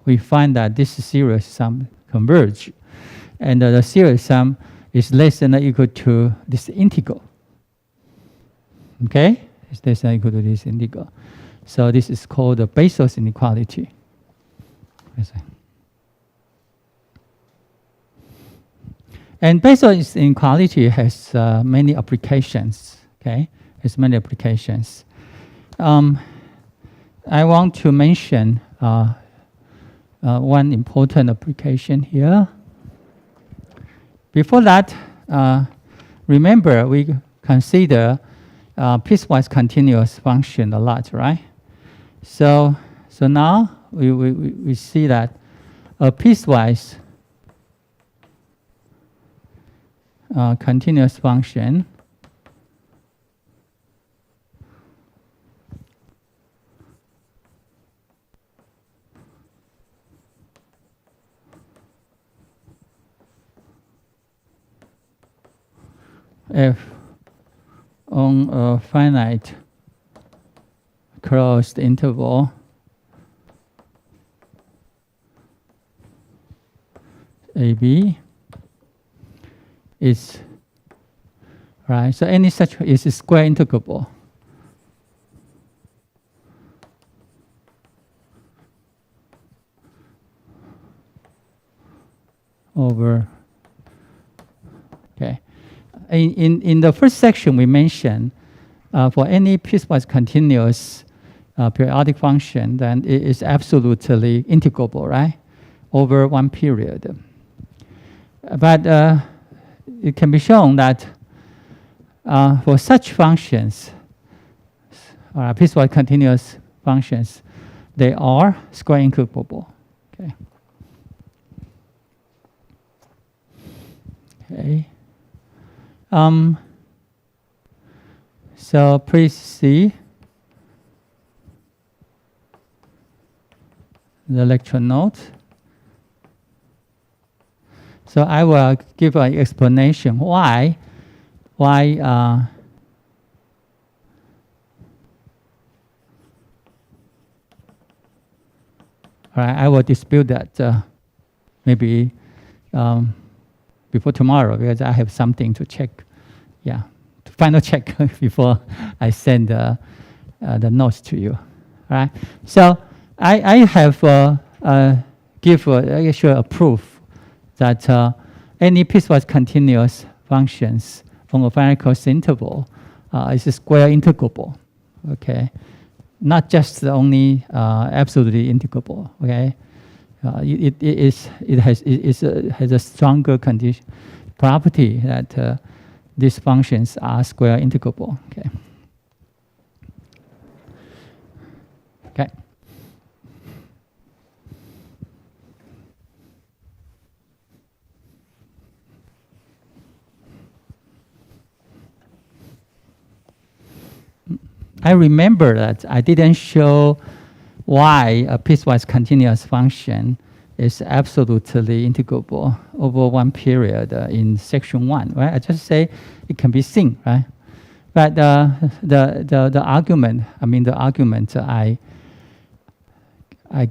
We find that this series sum converge, and the series sum is less than or equal to this integral. Okay, is less than or equal to this integral. So this is called the Basel's inequality. And Basel's inequality has many applications. Okay, has many applications. I want to mention one important application here. Before that, remember we consider piecewise continuous function a lot, right? So now we see that a piecewise continuous function f on a finite closed interval AB is right. So any such is square integrable over. Okay. In the first section, we mentioned for any piecewise continuous periodic function, then it is absolutely integrable, right, over one period. But it can be shown that for such functions, piecewise continuous functions, they are square integrable. Okay. Okay. So please see the lecture note. So I will give an explanation why I will dispute that maybe before tomorrow, because I have something to check. Yeah, to final check before I send the notes to you. All right. So I have give actually a proof that any piecewise continuous functions on a finite closed interval is square integrable. Okay, not just only absolutely integrable. Okay. It has a stronger condition property that these functions are square integrable. Okay. Okay. I remember that I didn't show why a piecewise continuous function is absolutely integrable over one period in section 1, right? I just say it can be seen, right? But the argument, the argument I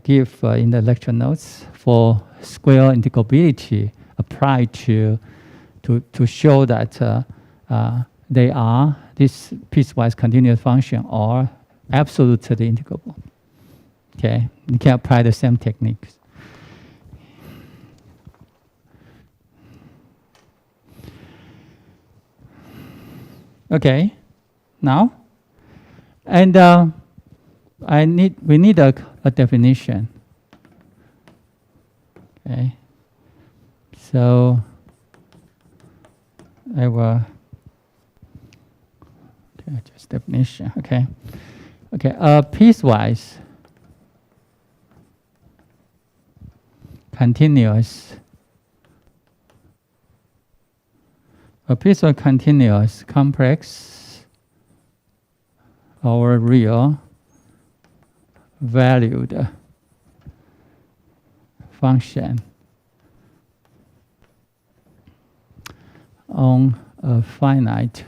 give in the lecture notes for square integrability apply to show that this piecewise continuous function are absolutely integrable. Okay, you can apply the same techniques. Okay, now, and we need a definition. Okay, so I will. Okay, just definition. Okay, piecewise continuous. A piecewise continuous complex or real valued function on a finite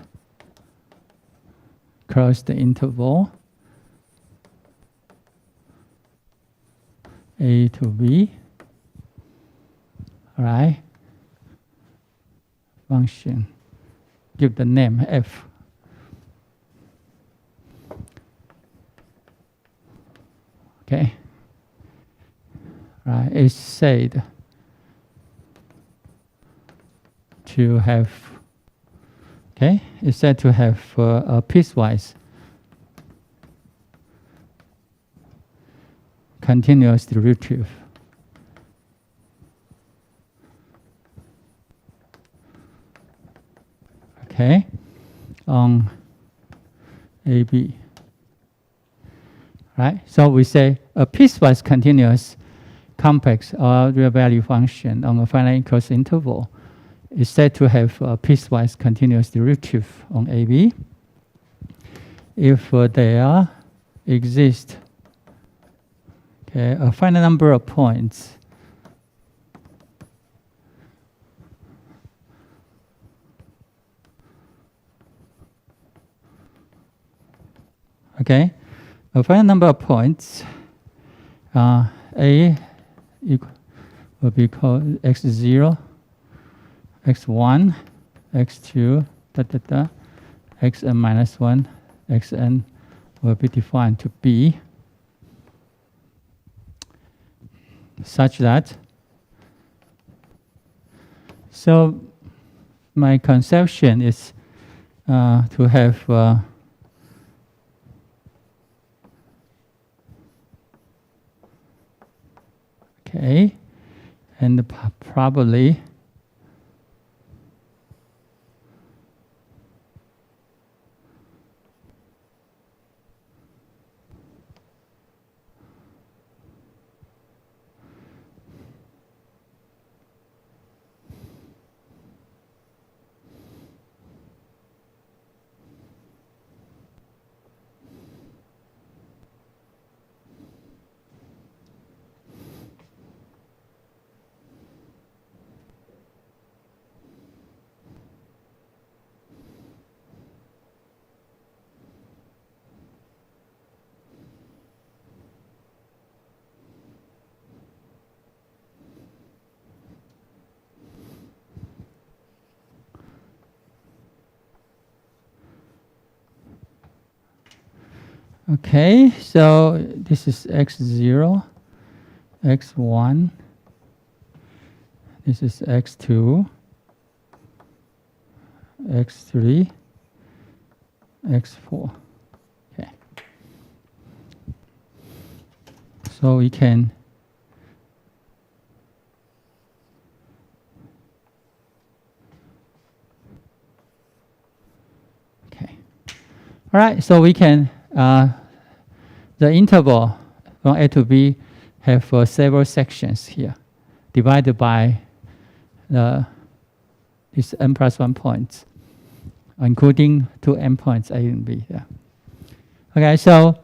closed interval A to B, all right? Function, give the name f. Okay. Right. It's said to have. Okay. It's said to have a piecewise continuous derivative. Okay. On AB. Right? So we say a piecewise continuous complex or real value function on a finite equals interval is said to have a piecewise continuous derivative on AB if there exists a finite number of points okay, a finite number of points A will be called x0, x1, x2, xn minus 1, xn will be defined to be such that, so my conception is to have okay, and probably okay, so this is x0, x1, this is x2, x3, x4. Okay. So we can okay. All right, so we can the interval from A to B have several sections here, divided by these n plus 1 points, including 2 endpoints A and B. Yeah. Okay, so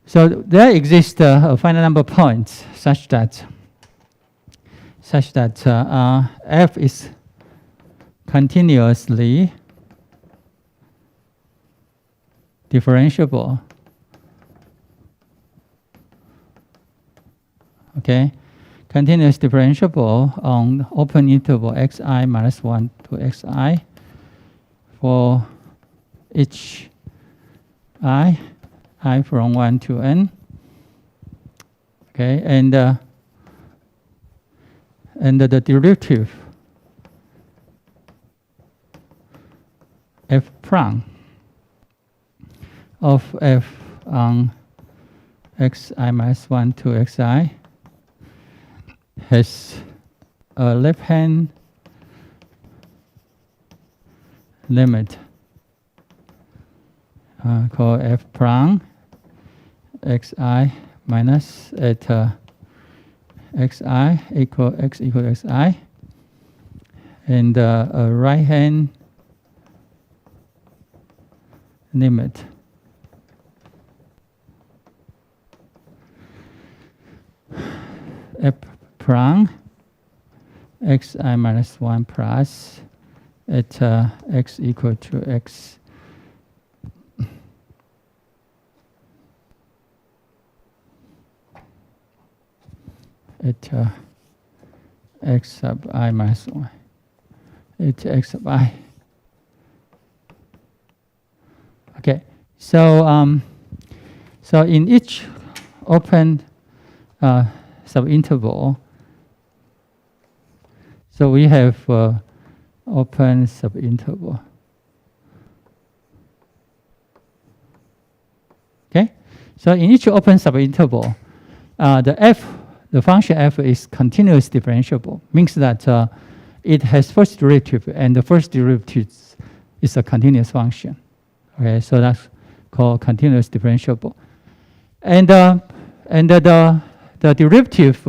there exists a finite number of points such that f is continuously differentiable. Okay, continuous differentiable on open interval xi minus 1 to xi for each I from 1 to n. Okay, and the derivative f prime of f on xi minus 1 to xi has a left-hand limit called f prime xi minus at xi equal x equal xi, and a right-hand limit f prime xi minus 1 plus at x equal to x at x sub I minus 1 at x sub I. Okay, so so in each open subinterval. So we have open subinterval. Okay, so in each open subinterval, the function f is continuous differentiable. Means that it has first derivative, and the first derivative is a continuous function. Okay, so that's called continuous differentiable. And the derivative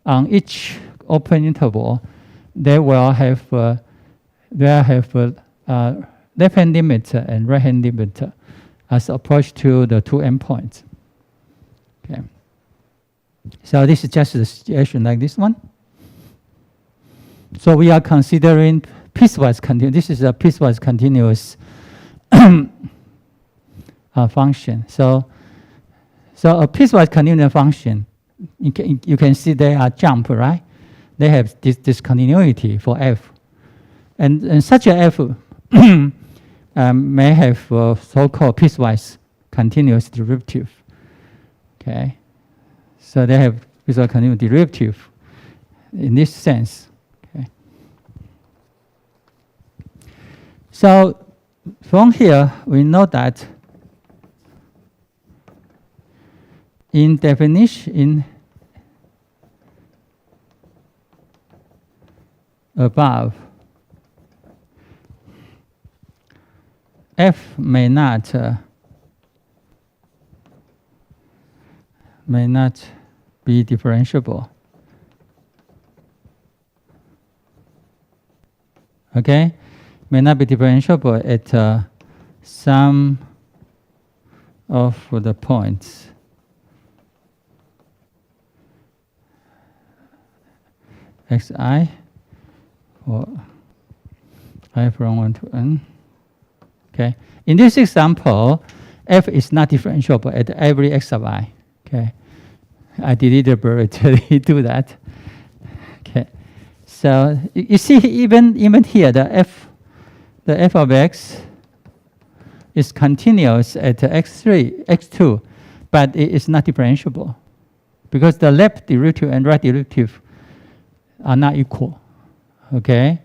on each open interval, they will have left-hand limit and right-hand limit as opposed to the two endpoints. Okay. So this is just a situation like this one. So we are considering piecewise continuous. This is a piecewise continuous function. So a piecewise continuous function, you can see they are jump, right? They have this discontinuity for f. And such a f may have so-called piecewise continuous derivative. Okay, so they have piecewise continuous derivative in this sense. Okay. So from here we know that in definition above, f may not be differentiable. Okay, may not be differentiable at some of the points. Xi or I from 1 to n. Okay. In this example, f is not differentiable at every x sub I. Okay. I deliberately do that. Okay. So you see, even here, the f of x is continuous at x3, x2, but it is not differentiable because the left derivative and right derivative are not equal. Okay.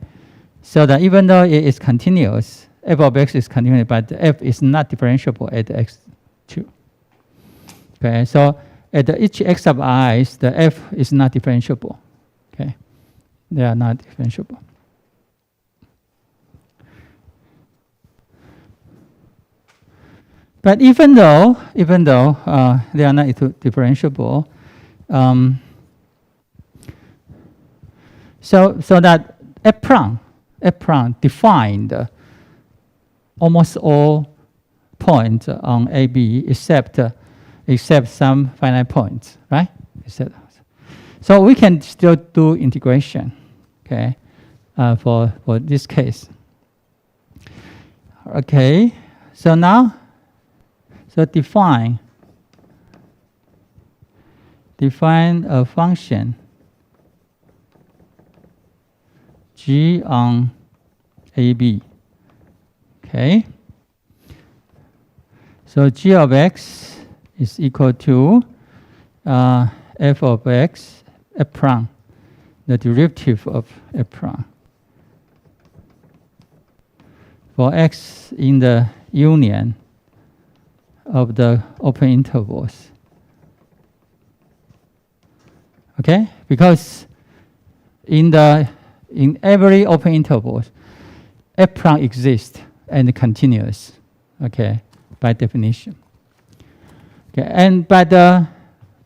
So that even though it is continuous, f of x is continuous, but f is not differentiable at x2. Okay, so at each x sub i's, the f is not differentiable. Okay, they are not differentiable. But even though they are not differentiable, so that f prime defined almost all points on AB except some finite points, right? So we can still do integration, okay, for this case. Okay, so now, define a function g on AB. Okay. So g of x is equal to f of x, f prime, the derivative of f prime, for x in the union of the open intervals. Okay, because in every open intervals, f prime exists and continuous. Okay, by definition. Okay, and but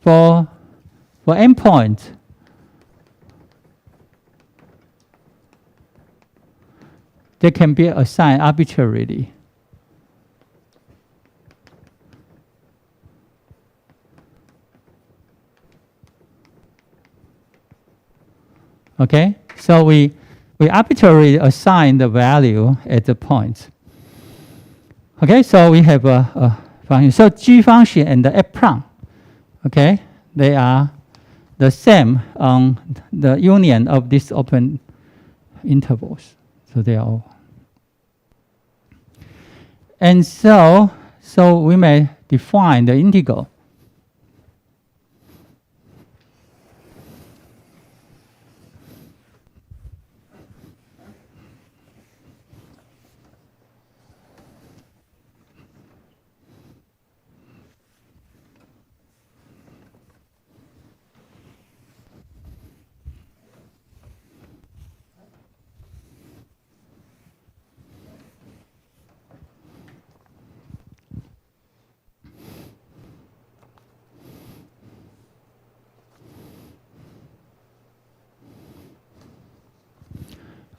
for endpoint, they can be assigned arbitrarily. Okay, so we arbitrarily assign the value at the point. Okay, so we have a function. So g function and the f prime, okay, they are the same on the union of these open intervals. So they are all. And so we may define the integral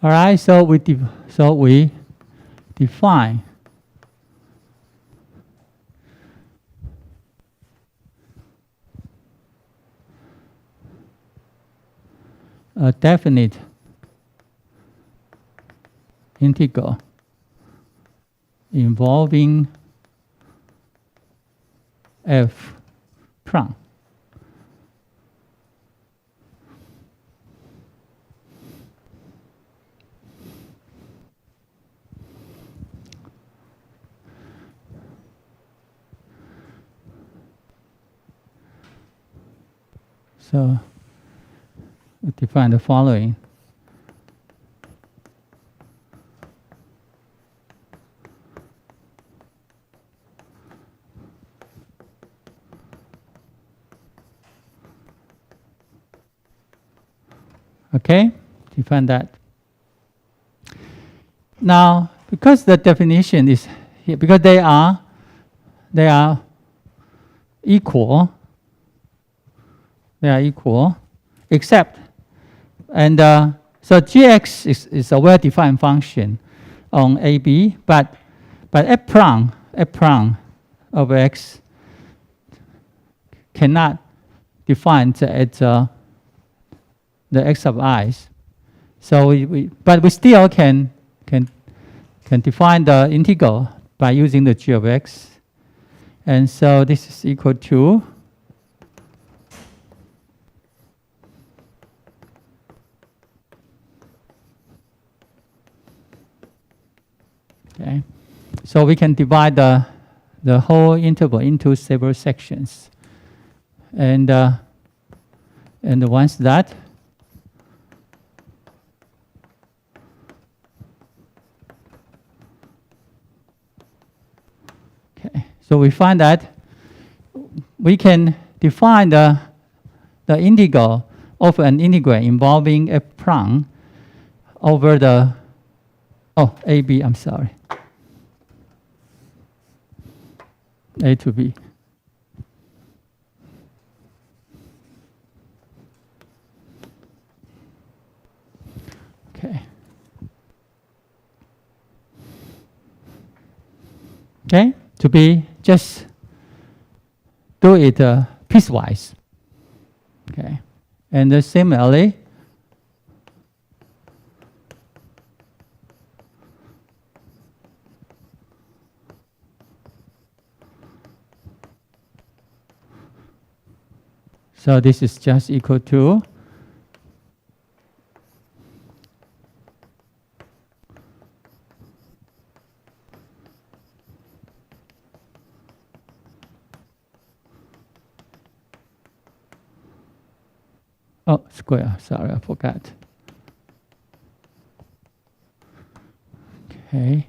All right, so we define a definite integral involving f prime. So we define the following. Okay, define that. Now, because the definition is here, because they are equal, except, and so gx is a well-defined function on AB, but f prime of x cannot define the x of i's. So but we still can define the integral by using the g of x. And so this is equal to okay. So we can divide the whole interval into several sections. And once that okay. So we find that we can define the integral of an integral involving f prime over the AB, I'm sorry, A to B. Okay. Okay, to be just do it piecewise. Okay, and similarly, so this is just equal to square. Sorry, I forgot. Okay.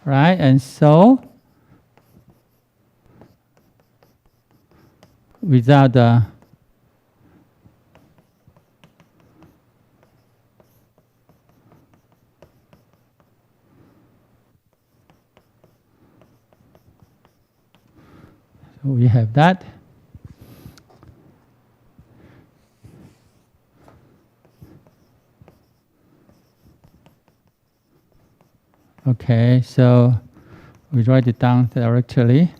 Right, and so without the so we have that. Okay, so we write it down directly.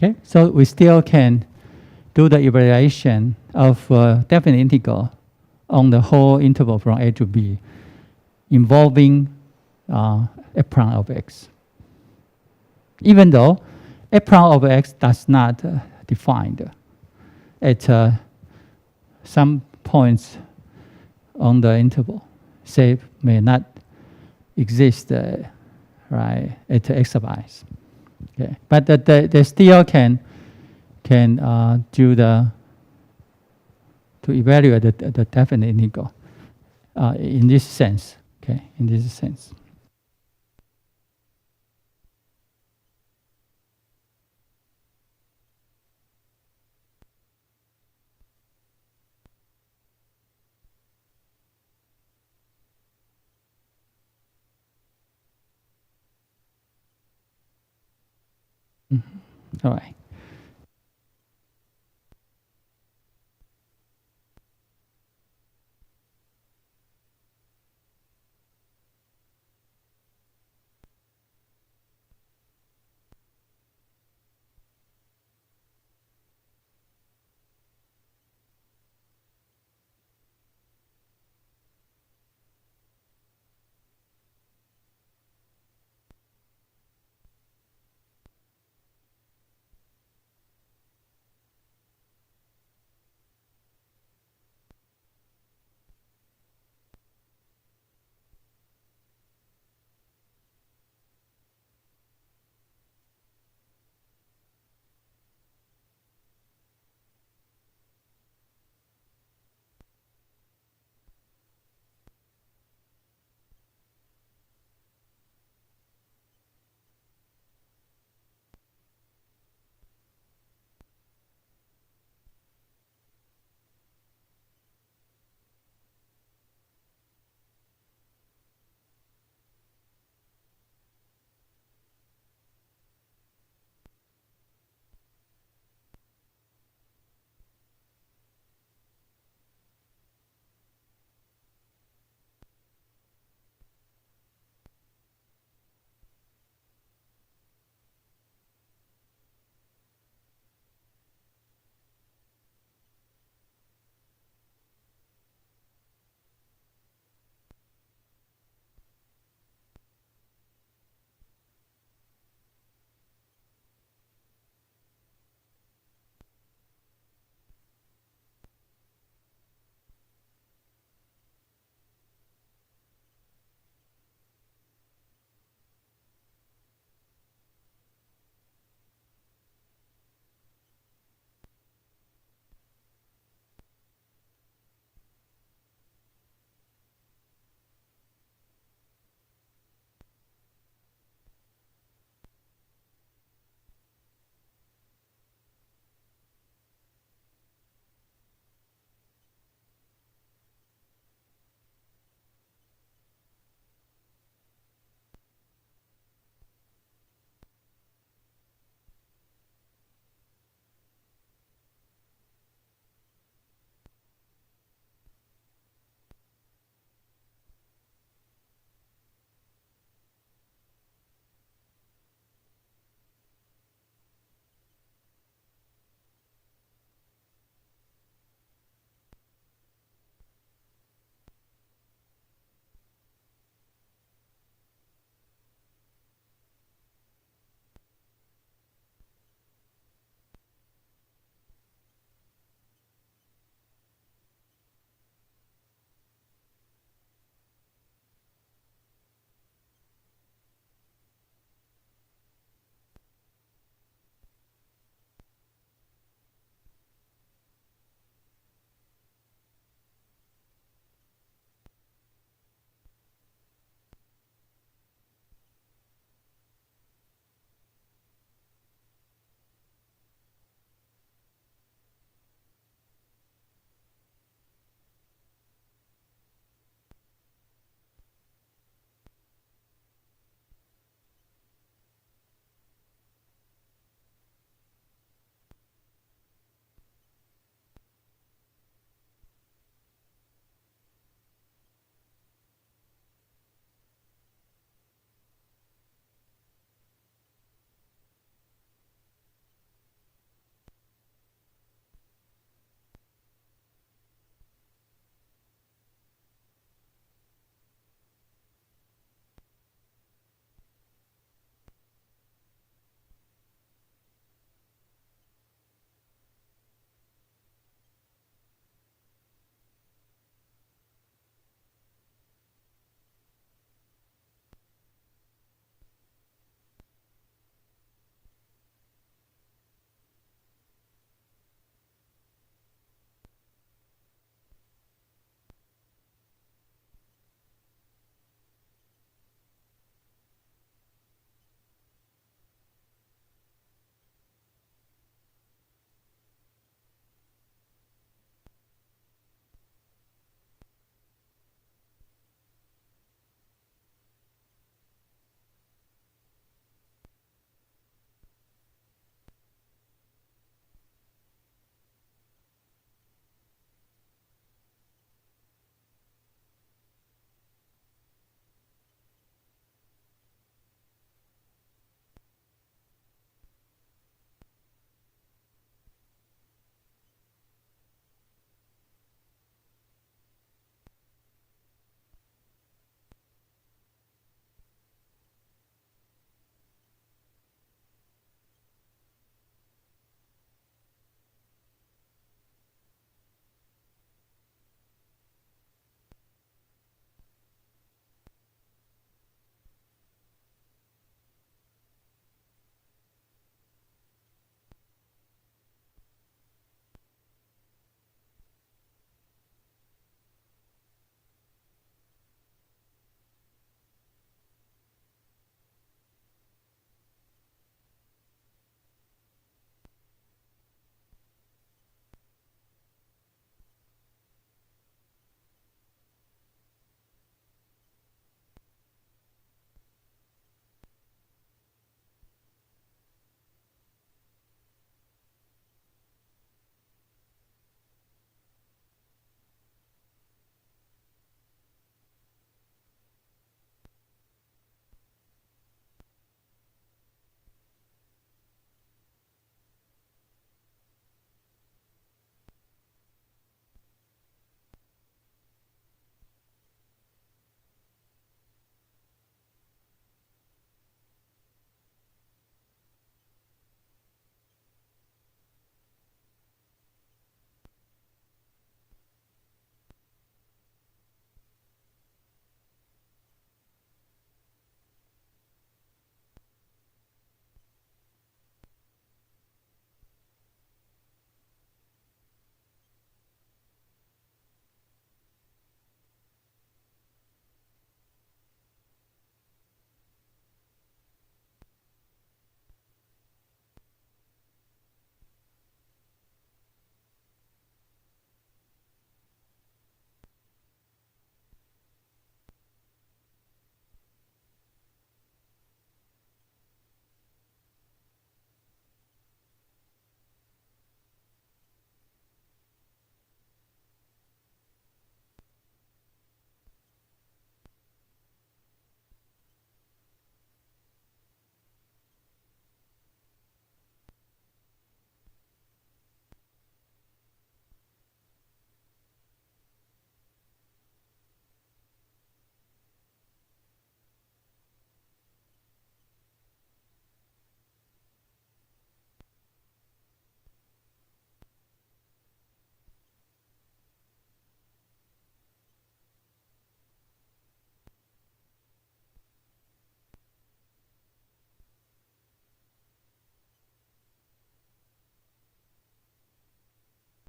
Okay, so we still can do the evaluation of definite integral on the whole interval from A to B involving f prime of x. Even though f prime of x does not defined at some points on the interval, say may not exist right at x sub I. Okay, but they still can do the to evaluate the definite integral in this sense. Okay, in this sense. All right.